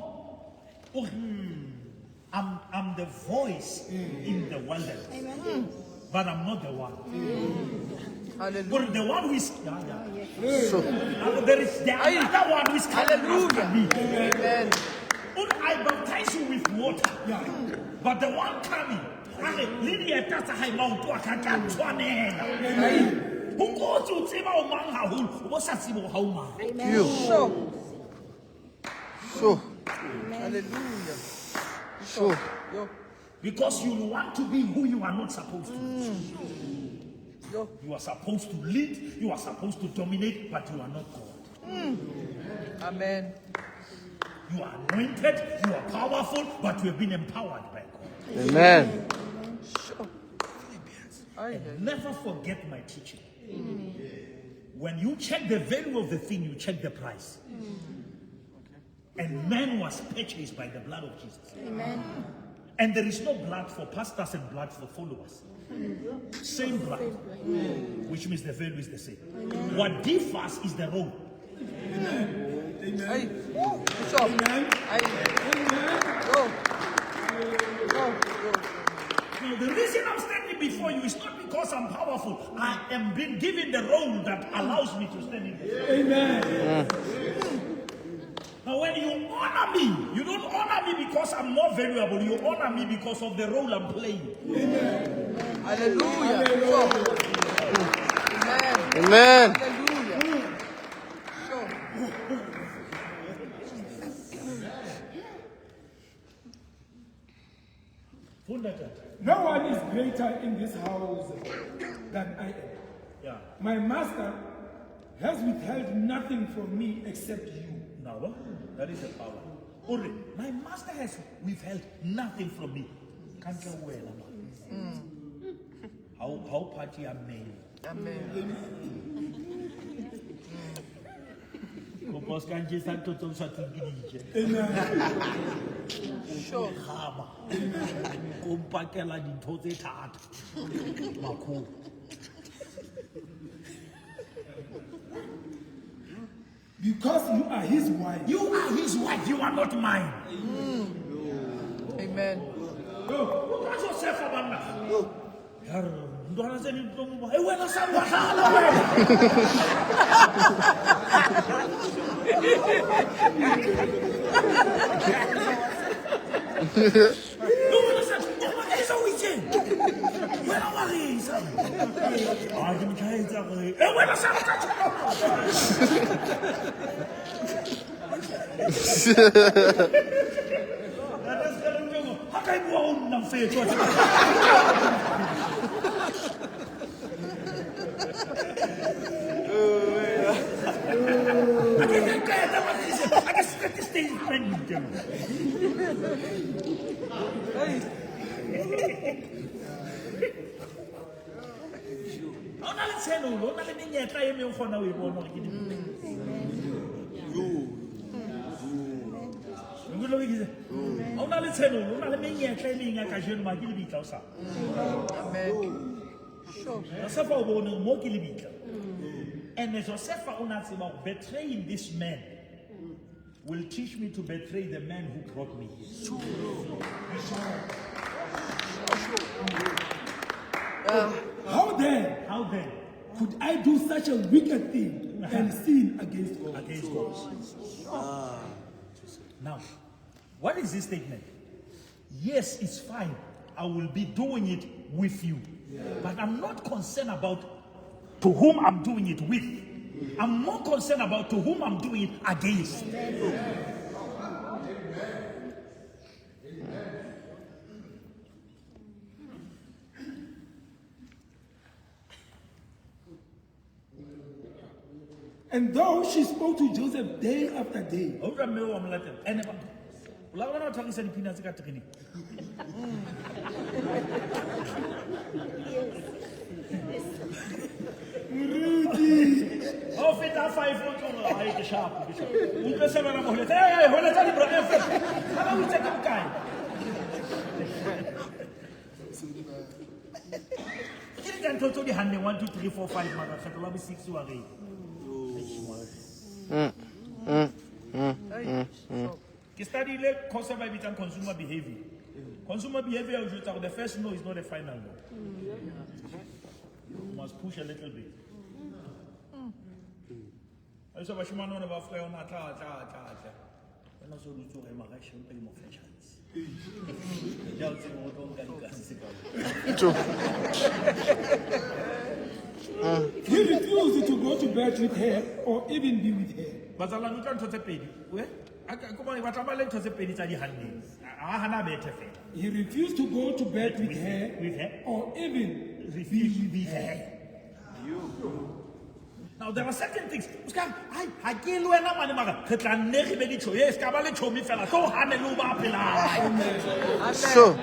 I'm the voice in the wilderness, but I'm not the one. Hallelujah. But the one who is there is the other one who is coming after me. Amen. I baptize you with water, but the one coming, who goes to Tima Manga, what's that? Sure. Sure. Hallelujah. Sure. Yo. Because you want to be who you are not supposed to. Yo. You are supposed to lead, you are supposed to dominate, but you are not God. Amen. You are anointed, you are powerful, but you have been empowered by God. Amen. Sure. And never forget my teaching. When you check the value of the thing, you check the price. And man was purchased by the blood of Jesus. Amen. And there is no blood for pastors and blood for followers. Same blood. Which means the value is the same. What differs is the role. Hey, Bishop. Hey. Go. Go. Now, the reason I'm standing before you is not because I'm powerful. I am being given the role that allows me to stand in this. Amen. Now, when you honor me, you don't honor me because I'm more valuable. You honor me because of the role I'm playing. Amen. Hallelujah. Amen. Amen. Hallelujah. Sure. No one is greater in this house than I am. Yeah. My master has withheld nothing from me except you. Now, that is the power. Uri, my master has withheld nothing from me. Can't you well, how party are made? Amen. Because can't you start to talk to Sure. Compakela di toze tat. Mako. Because you are his wife. You are his wife, you are not mine. Amen. Look at yourself, Amanda. And as Joseph betraying this man will teach me to betray the man who brought me here. How then could I do such a wicked thing and sin against God? Against God. Now, what is this statement? Yes, it's fine. I will be doing it with you. But I'm not concerned about to whom I'm doing it with. I'm more concerned about to whom I'm doing it against. And though she spoke to Joseph day after day, He studied consumer behavior. Consumer behavior, the first no is not a final no. You must push a little bit. I saw what you want to know about and also to a marration pay more chance. he refused to go to bed with her or even be with her. But I don't want to pay. He refused to go to bed with her or even be with her. Now there are certain things. So,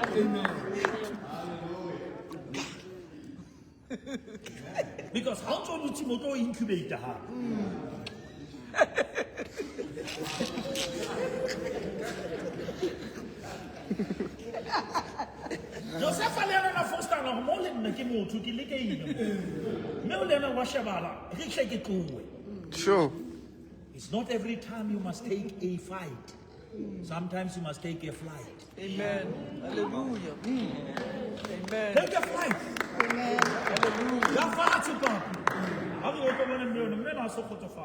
Because how to incubate her? Joseph Alena first time of Molin Nakimo to Kilike. Melena Washabala, sure. It's not every time you must take a fight. Sometimes you must take a flight. Amen. Hallelujah. Amen. Take a flight. Amen.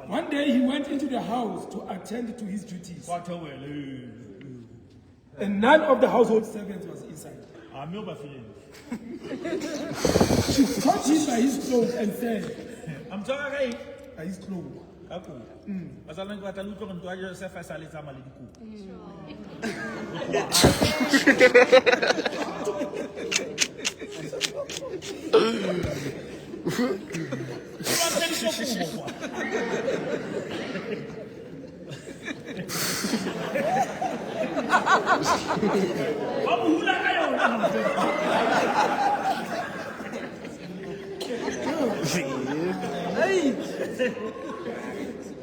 One day he went into the house to attend to his duties, and none of the household servants was inside. She caught him by his clothes and said, I'm sorry. by his clothes.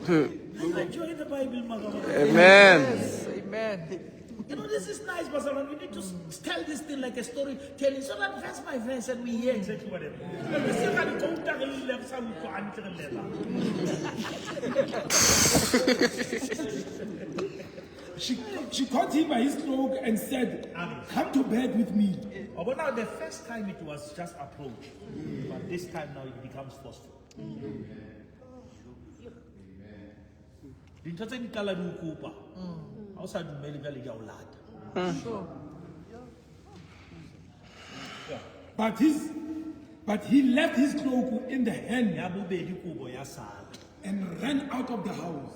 Enjoy the Bible, mother. Amen. Amen. You know, this is nice, Pastor. We need to tell this thing like a story, telling so that verse by verse and we hear exactly what it is. She caught him by his cloak and said, "Come to bed with me." But now the first time it was just approach, but this time now it becomes forceful. Dintho tse di tla di o kopa, ha o sa dumele jwale ke a o lata. Sure. But he left his cloak in the hand Ya bobedi kobo ya sala. and ran out of the house.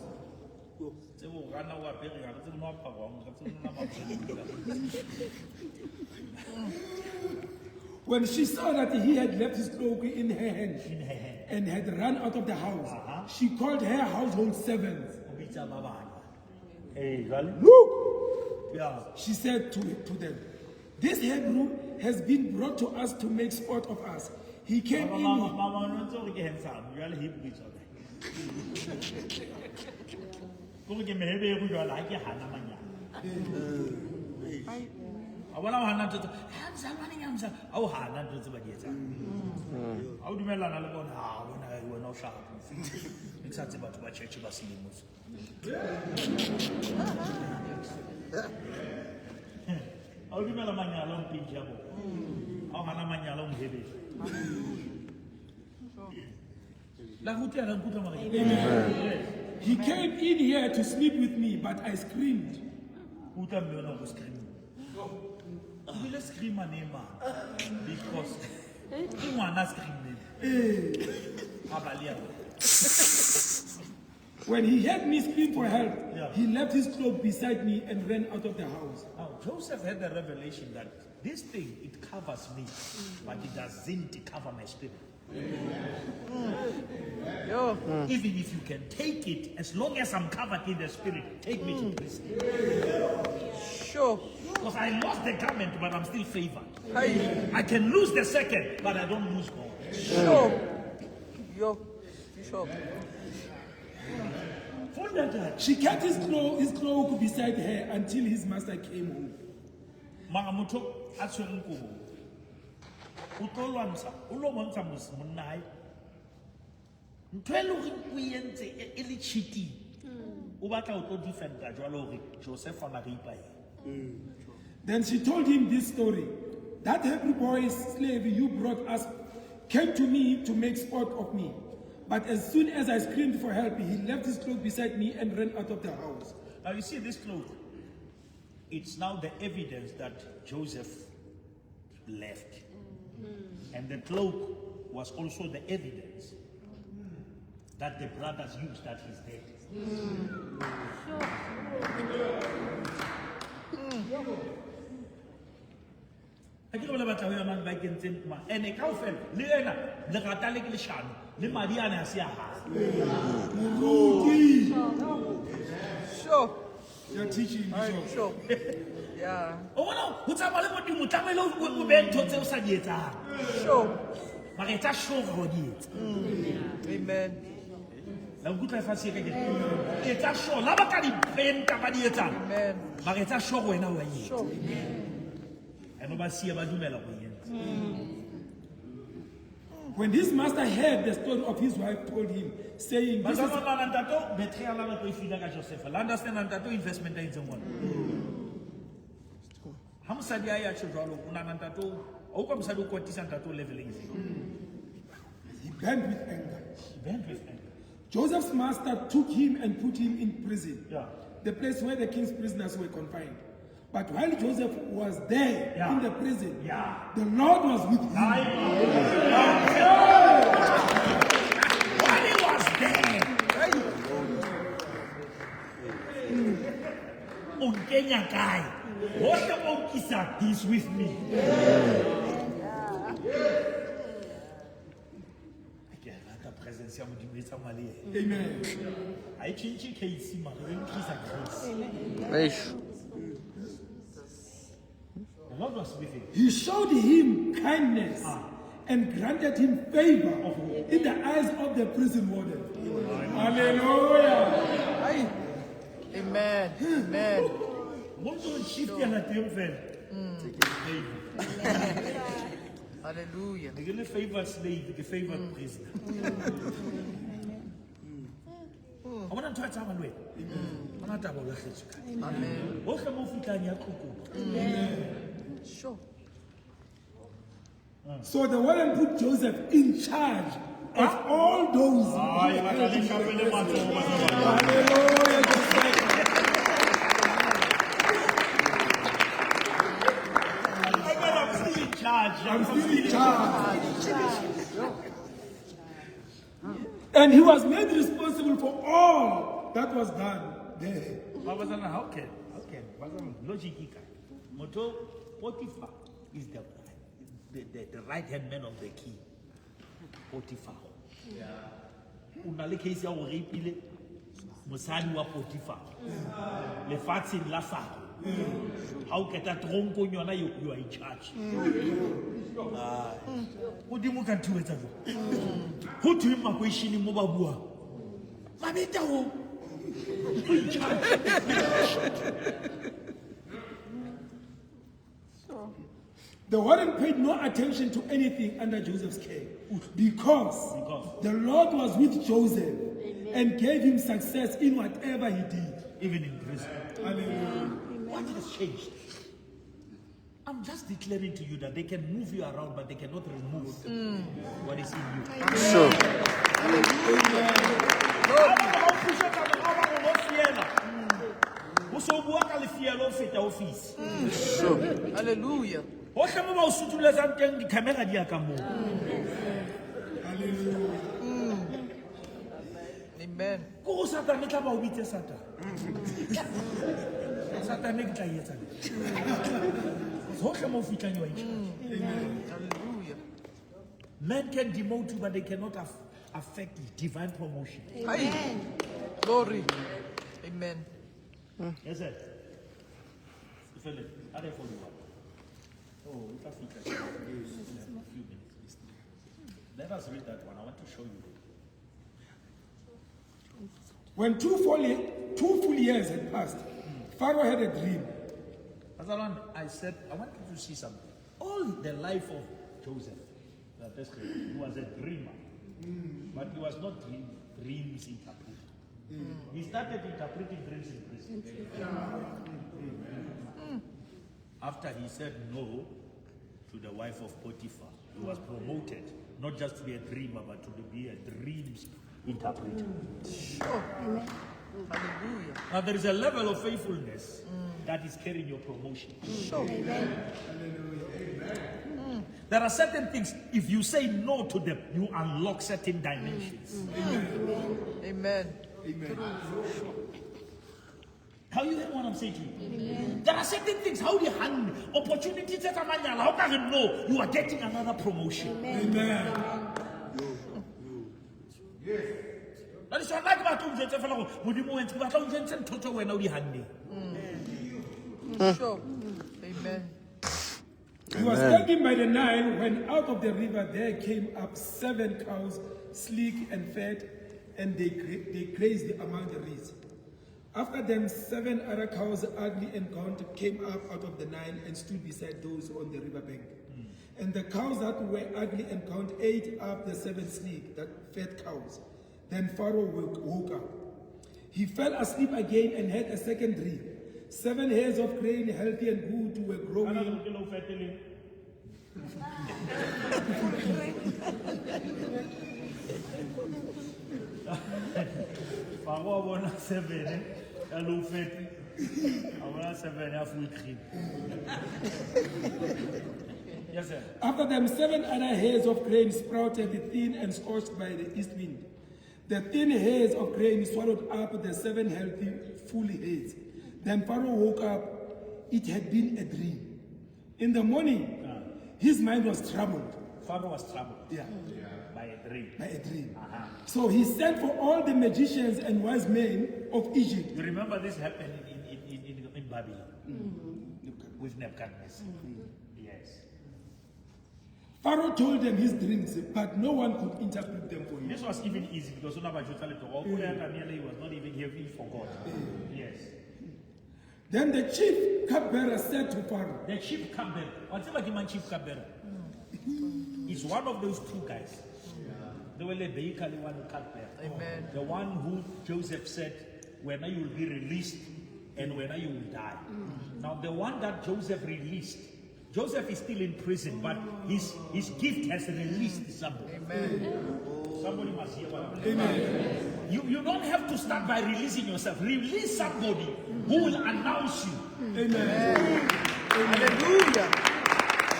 Tse bo rana o apere ga tse mo apara ga tse mo apara. When she saw that he had left his cloak in her hand and had run out of the house, she called her household servants. Look! Yeah. She said to them, "This Hebrew has been brought to us to make sport of us. He came in." He came in here to sleep with me, but I screamed. Because when he heard me scream for help, he left his cloak beside me and ran out of the house. now, Joseph had the revelation that this thing, it covers me, but it doesn't cover my spirit. Yo. Even if you can take it, as long as I'm covered in the spirit, take me to prison. Sure. Because I lost the garment, but I'm still favored. Hey. I can lose the second, but I don't lose God. Sure. Yo. Sure. She kept his cloak beside her until his master came home. Mara motho a tshwereng kobo. O tlo lwantsha, o lo bontsha monna hae. Ntho e le hore o entse e le cheating. O batla o tlo defenda jwalo hore Joseph ona re ipa eng. Then she told him this story. That Hebrew boy slave you brought us came to me to make sport of me. But as soon as I screamed for help, he left his cloak beside me and ran out of the house. Now you see this cloak. It's now the evidence that Joseph left. And the cloak was also the evidence that the brothers used that he's dead. And kaofela le ena le rata le ke leshano le madi ana a se a Sure. You're teaching me so. Sure. Yeah. o bona ho tsamaya le modimo tlamehile o be ntho tse o sa di etsang Sure. mara etsa sure ho di etsa. Amen. La nkutlwa fa se ke etsa sure la ba ka di penta ba di etsang Amen. mara etsa sure wena wa etsa Sure. eno ba sia ba dumela go etsa. When his master heard the story of his wife told him, saying, Ba "This is sa bona ntato betrayal la go ifila ka Joseph. La understand ntato investment e itseng bona. Ha mosadi a ya tshwalo o na ntato o kwa mosadi o kwatisa ntato level e itseng. he burned with anger." Bent with anger. Joseph's master took him and put him in prison, Yeah. the place where the king's prisoners were confined. But while Joseph was there Yeah. in the prison, Yeah. the Lord was with him. While he was there, on Kenya guy, what the officer is with me. Okay, that presence ya modimo e tsamale. Amen. I change case ma re increase grace. Eish. The Lord was with him. He showed him kindness and granted him favor in the eyes of the prison warden. Hallelujah. Hey. Amen. Amen. Mondo shift ya na teng fela. Hallelujah. The really favored slave, the favored prisoner. I want to try to wait. I want to have a look. Amen. What's the movie can you cook? Sure. So the one put Joseph in charge of all those. I'm still in charge. And he was made responsible for all that was done there. How can? Logic. Moto Potiphar is the right hand man of the king. Potiphar. Unale case ya o repile mosadi wa Potiphar. Le fatsheng la Faro. How can that tronko nyona you are in charge? What do you want to do? Who to him a question in Mobabua? Mamita. The warden paid no attention to anything under Joseph's care because the Lord was with Joseph and gave him success in whatever he did. Even in prison. Hallelujah. What has changed? I'm just declaring to you that they can move you around, but they cannot remove what is in you. Sure. Sure. Hallelujah. Amen. Hallelujah. Men can demote you, but they cannot affect divine promotion. Amen. Glory. Amen. Yes, sir. Philip, are they for you? Oh, if I think I can use a few minutes. Let us read that one. I want to show you. When two full years had passed, Pharaoh had a dream. Azalan, I said, I want you to see something. All the life of Joseph, he was a dreamer, but he was not dreams interpreter. He started interpreting dreams in prison. After he said no to the wife of Potiphar, he was promoted, not just to be a dreamer, but to be a dreams interpreter. Hallelujah. Now there is a level of faithfulness that is carrying your promotion. There are certain things, if you say no to them, you unlock certain dimensions. Amen. How you hear what I'm saying to you? There are certain things, how do you handle opportunities that are manual? How can you know you are getting another promotion? Amen. That is what I like about fellow. Sure. Amen. He was standing by the Nile when out of the river there came up 7 cows, sleek and fat, and they grazed among the reeds. After them 7 other cows, ugly and gaunt, came up out of the Nile and stood beside those on the riverbank. And the cows that were ugly and gaunt ate up the 7 sleek, that fat cows. Then Pharaoh woke up. He fell asleep again and had a second dream. 7 hairs of grain, healthy and good, were growing. Pharaoh won 7, hello fat. I want 7 half week. Yes, sir. After them 7 other hairs of grain sprouted, thin and scorched by the east wind. The thin hairs of grain swallowed up the 7 healthy, full hairs. Then Pharaoh woke up. It had been a dream. In the morning, his mind was troubled. Pharaoh was troubled. Yeah. By a dream. By a dream. So he sent for all the magicians and wise men of Egypt. You remember this happened in Babylon with Nebuchadnezzar. Yes. Pharaoh told them his dreams, but no one could interpret them for him. This was even easy because he was not even hearing for God. Yes. Then the chief cupbearer said to Pharaoh, the chief cupbearer, whatever the man chief cupbearer is one of those 2 guys. They were the vehicle one cupbearer. Amen. The one who Joseph said, when you will be released and when you will die. Now the one that Joseph released, Joseph is still in prison, but his gift has released somebody. Amen. Somebody must hear what I'm saying. Amen. You don't have to start by releasing yourself. Release somebody who will announce you. Amen. Hallelujah.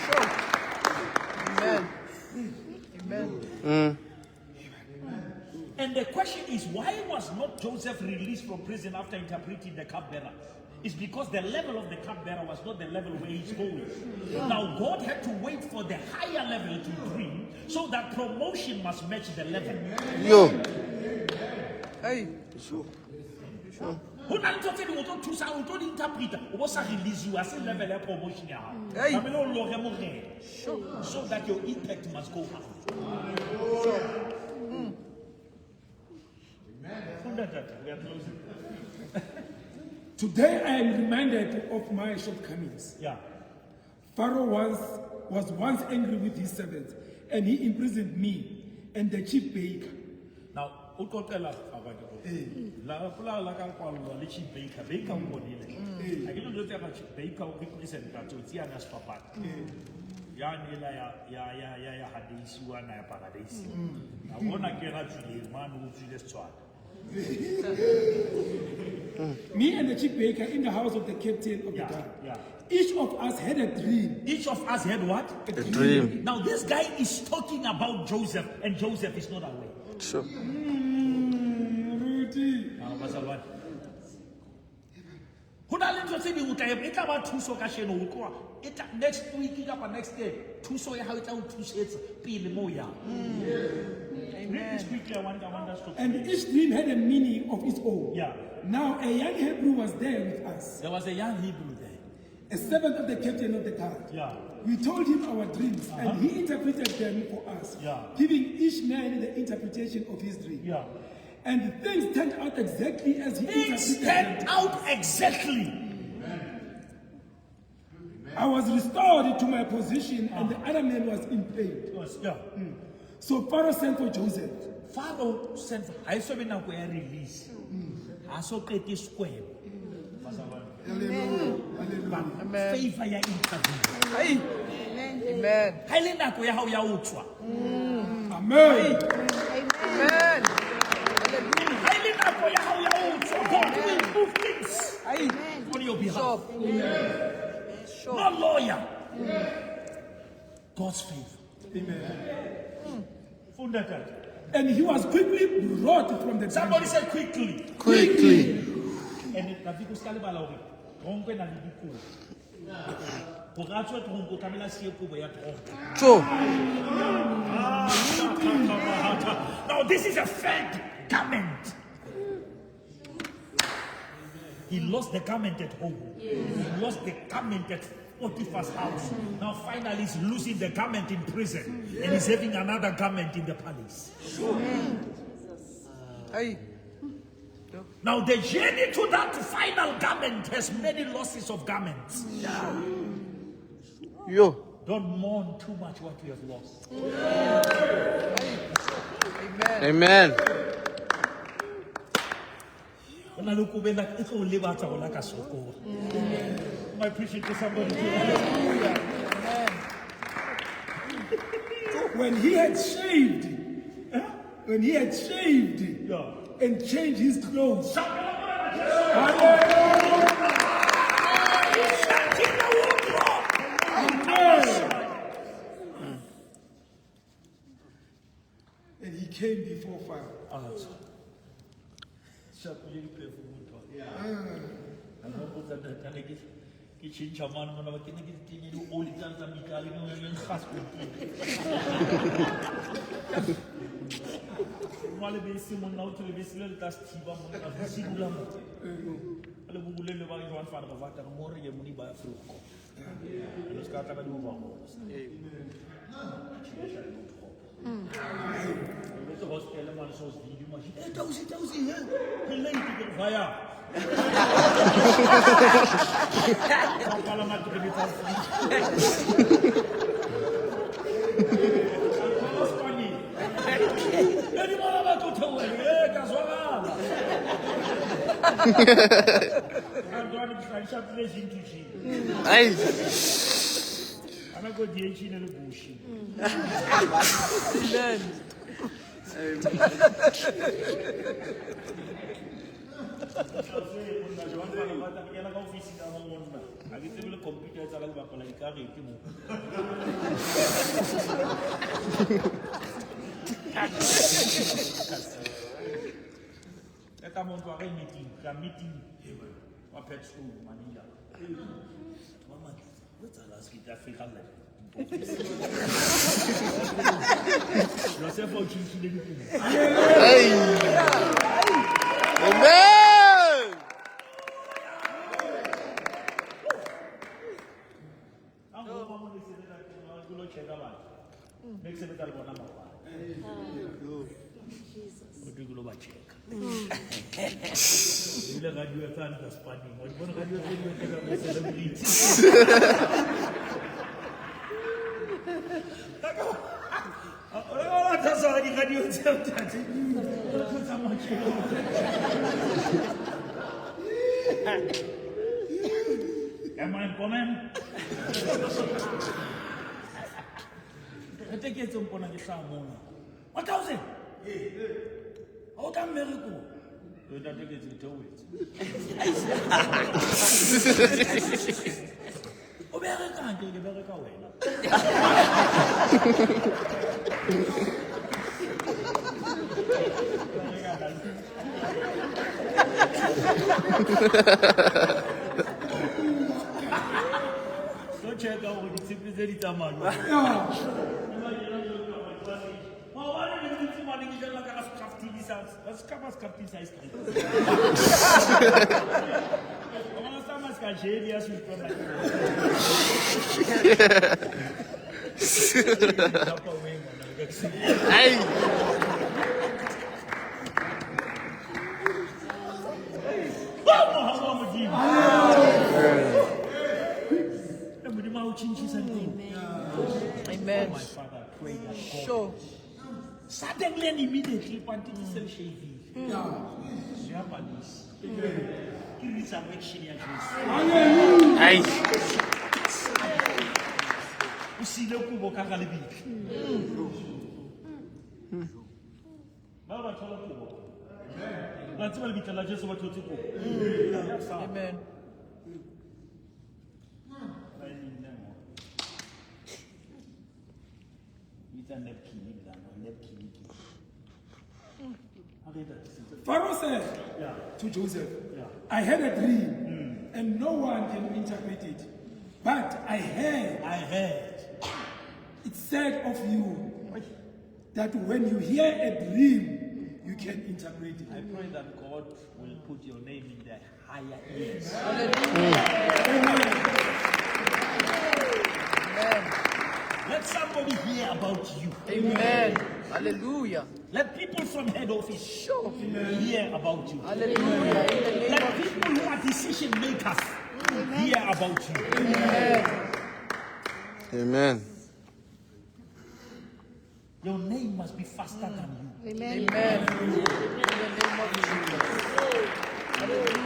Sure. Amen. Amen. And the question is, why was not Joseph released from prison after interpreting the cupbearer? It's because the level of the cupbearer was not the level where he's going. Now God had to wait for the higher level to dream, so that promotion must match the level. Yo. Hey. Who not talking about to say we don't interpret? What's a release you as a level of promotion? Hey. So that your impact must go up. We are closing. Today I am reminded of my shortcomings. Yeah. Pharaoh was once angry with his servants, and he imprisoned me and the chief baker. Now, ukotela la pula la ka kwalwa le chief baker baker o bonile. I don't know if chief baker o represent that to tia na spapa. Ya nela ya hadisi wa na ya paradise. Na bona ke ra tsile man o tsile tswana. Me and the chief baker in the house of the captain of the guard. Yeah. Each of us had a dream. Each of us had what? A dream. Now this guy is talking about Joseph, and Joseph is not aware. Sure. Rudy. Now, what's that what? Who doesn't just say it's about two so next week, next day, two so how it's out two shades, peel more. Read this quickly, I want us to. And each dream had a meaning of its own. Yeah. Now a young Hebrew was there with us, There was a young Hebrew there. a servant of the captain of the guard. Yeah. We told him our dreams, and he interpreted them for us, Yeah. giving each man the interpretation of his dream. Yeah. And things turned out exactly as he Things interpreted turned them. out exactly. I was restored to my position, and the other man was in pain. Yeah. So Pharaoh sent for Joseph. Pharaoh sent for I saw me now where release. I saw pretty square. Amen. Favor ya interview. Hey. Amen. Haile nako ya hao ya utwa. Amen. Amen. Hallelujah. Haile nako ya hao ya utwa. God will move things Hey. on your behalf. Sure. Sure. No lawyer. God's favor. Funda that. And he was quickly brought from the Somebody dungeon. say quickly. Quickly. And Naviku Scalibala, Ronque Naviku. Pogacho Tronco Tamila Sieko Boyatron. Sure. Now, this is a third garment. He lost the garment at home. He lost the garment at Potiphar's house. Now, finally, he's losing the garment in prison. And he's having another garment in the palace. Hey. Now, the journey to that final garment has many losses of garments. Yo. Don't mourn too much what you have lost. Amen. Amen. Am I preaching to somebody? When he had shaved, Yeah. and changed his clothes, and he came before Pharaoh. Hey. Hey. Amen. Am I coming? I take it some point of the 1,000. How can miracle? You don't take it to it. America, take America away. So check out what it's simply the man. Hey. Amen. My father prayed that God. Sure. Suddenly and immediately, panting cell shaving. Japanese. Resurrection. Hey. You see the kubo kakalibi. Baba tola kubo. Let's well be tell just what to do. Amen. Pharaoh said to Joseph, I had a dream and no one can interpret it. But I heard it said of you that when you hear a dream, you can interpret it. I pray that God will put your name in the higher ears. Amen. Let somebody hear about you. Amen. Hallelujah. Let people from head office hear about you. Hallelujah. In the name Let of people who are decision makers hear about you. Amen. Amen. Your name must be faster than you. Amen. Amen. In the name of Jesus.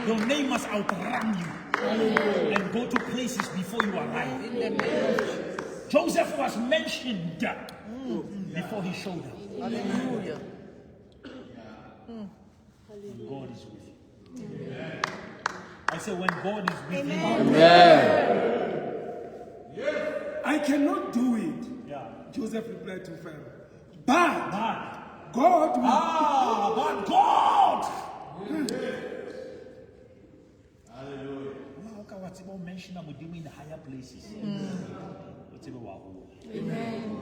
Your name must outrun you and go to places before you arrive. In the name of Jesus. Joseph was mentioned before he showed up. Hallelujah. God is with you. I say when God is with you, I cannot do it. Joseph replied to Pharaoh. But God will. but God. Hallelujah. What's about mention I'm doing in the higher places? What's about Amen.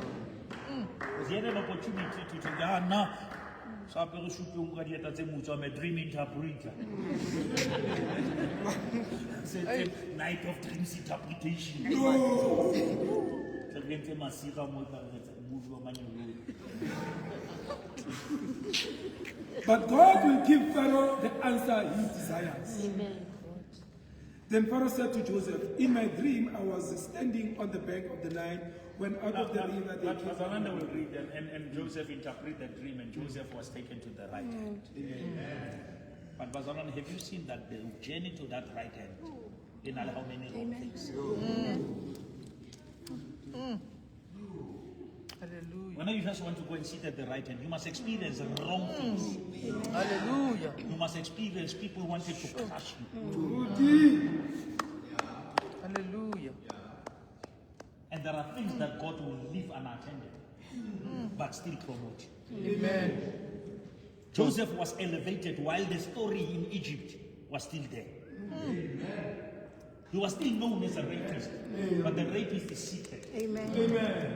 because he had an opportunity to tell now. So I'm a dream interpreter. Night of dreams interpretation. But God will give Pharaoh the answer he desires. Amen. Then Pharaoh said to Joseph, in my dream I was standing on the bank of the Nile when out of the river they came. Fernanda will read them, and Joseph interpreted the dream, and Joseph was taken to the right hand. But Bazaran, have you seen that the journey to that right hand in how many wrong things? Hallelujah. Whenever you just want to go and sit at the right hand, you must experience wrong things. Hallelujah. You must experience people wanting to crush you. Hallelujah. And there are things that God will leave unattended, but still promote you. Amen. Joseph was elevated while the story in Egypt was still there. He was still known as a rapist, but the rapist is seated. Amen.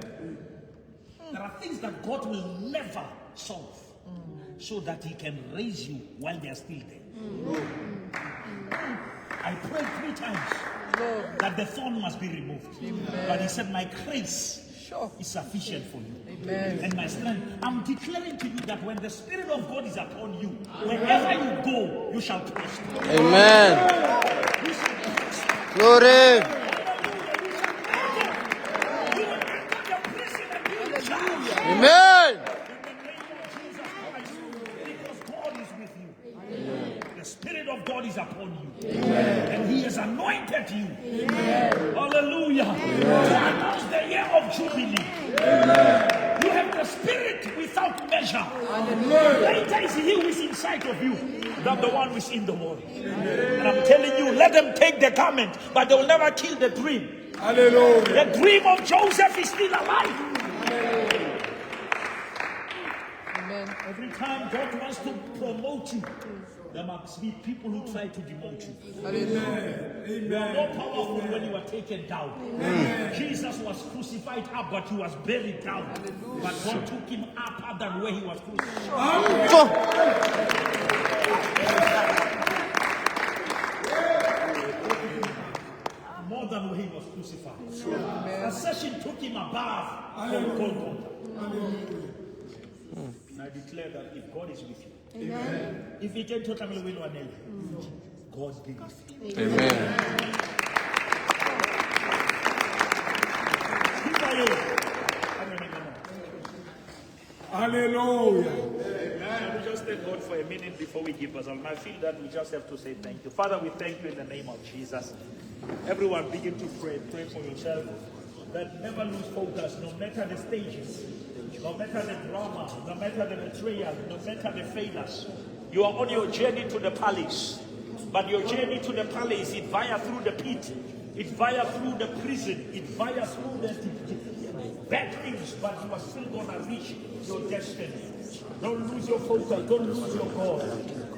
There are things that God will never solve so that he can raise you while they are still there. I prayed 3 times that the thorn must be removed. But he said, my grace is sufficient for you. Amen. And my strength. I'm declaring to you that when the Spirit of God is upon you, wherever you go, you shall prosper. Amen. You shall prosper. Glory. Amen. Because God is with you. The Spirit of God is upon you. And he has anointed you. Hallelujah. To announce the year of Jubilee. You have the Spirit without measure. Greater is he who is inside of you than the one who is in the world. And I'm telling you, let them take the garment, but they will never kill the dream. Hallelujah. The dream of Joseph is still alive. Amen. Every time God wants to promote you, there must be people who try to demote you. Hallelujah. You are more powerful when you are taken down. Jesus was crucified up, but he was buried down. But God took him up than where he was crucified. More than where he was crucified. Ascension took him above from Golgotha. And I declare that if God is with you, if he can totally will one day, God be with you. Amen. Hallelujah. We just thank God for a minute before we give us all. I feel that we just have to say thank you. Father, we thank you in the name of Jesus. Everyone begin to pray. Pray for yourself. That never lose focus, no matter the stages, no matter the drama, no matter the betrayal, no matter the failures. You are on your journey to the palace. But your journey to the palace, it via through the pit. It via through the prison. It via through the bad things. But you are still going to reach your destiny. Don't lose your focus. Don't lose your God.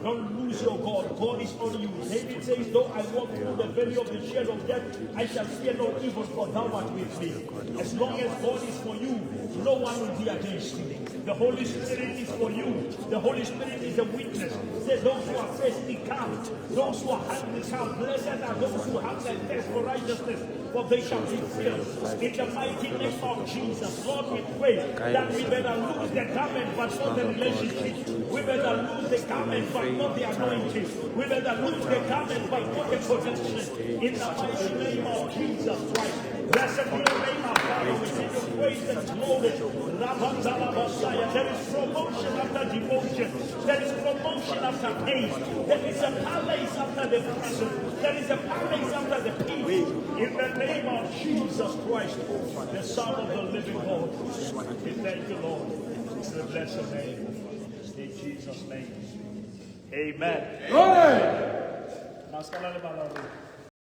Don't lose your God. God is on you. David says, though I walk through the valley of the shadow of death, I shall fear no evil, for thou art with me. As long as God is for you, no one will be against you. The Holy Spirit is for you. The Holy Spirit is a witness. He said, those who are thirsty come. Those who are hungry come. Blessed are those who have their thirst for righteousness, for they shall be filled. In the mighty name of Jesus, Lord, we pray that we better lose the garment, but not the relationship. We better lose the garment, but not the anointing. We better lose the garment, but not the protection. In the mighty name of Jesus Christ. Blessed be the name of God. We give you praise and glory. There is promotion after demotion. There is promotion after pain. There is a palace after the prison. There is a palace after the peace. In the name of Jesus Christ, the Son of the living God. We thank you, Lord. We bless your name. In Jesus' name. Amen.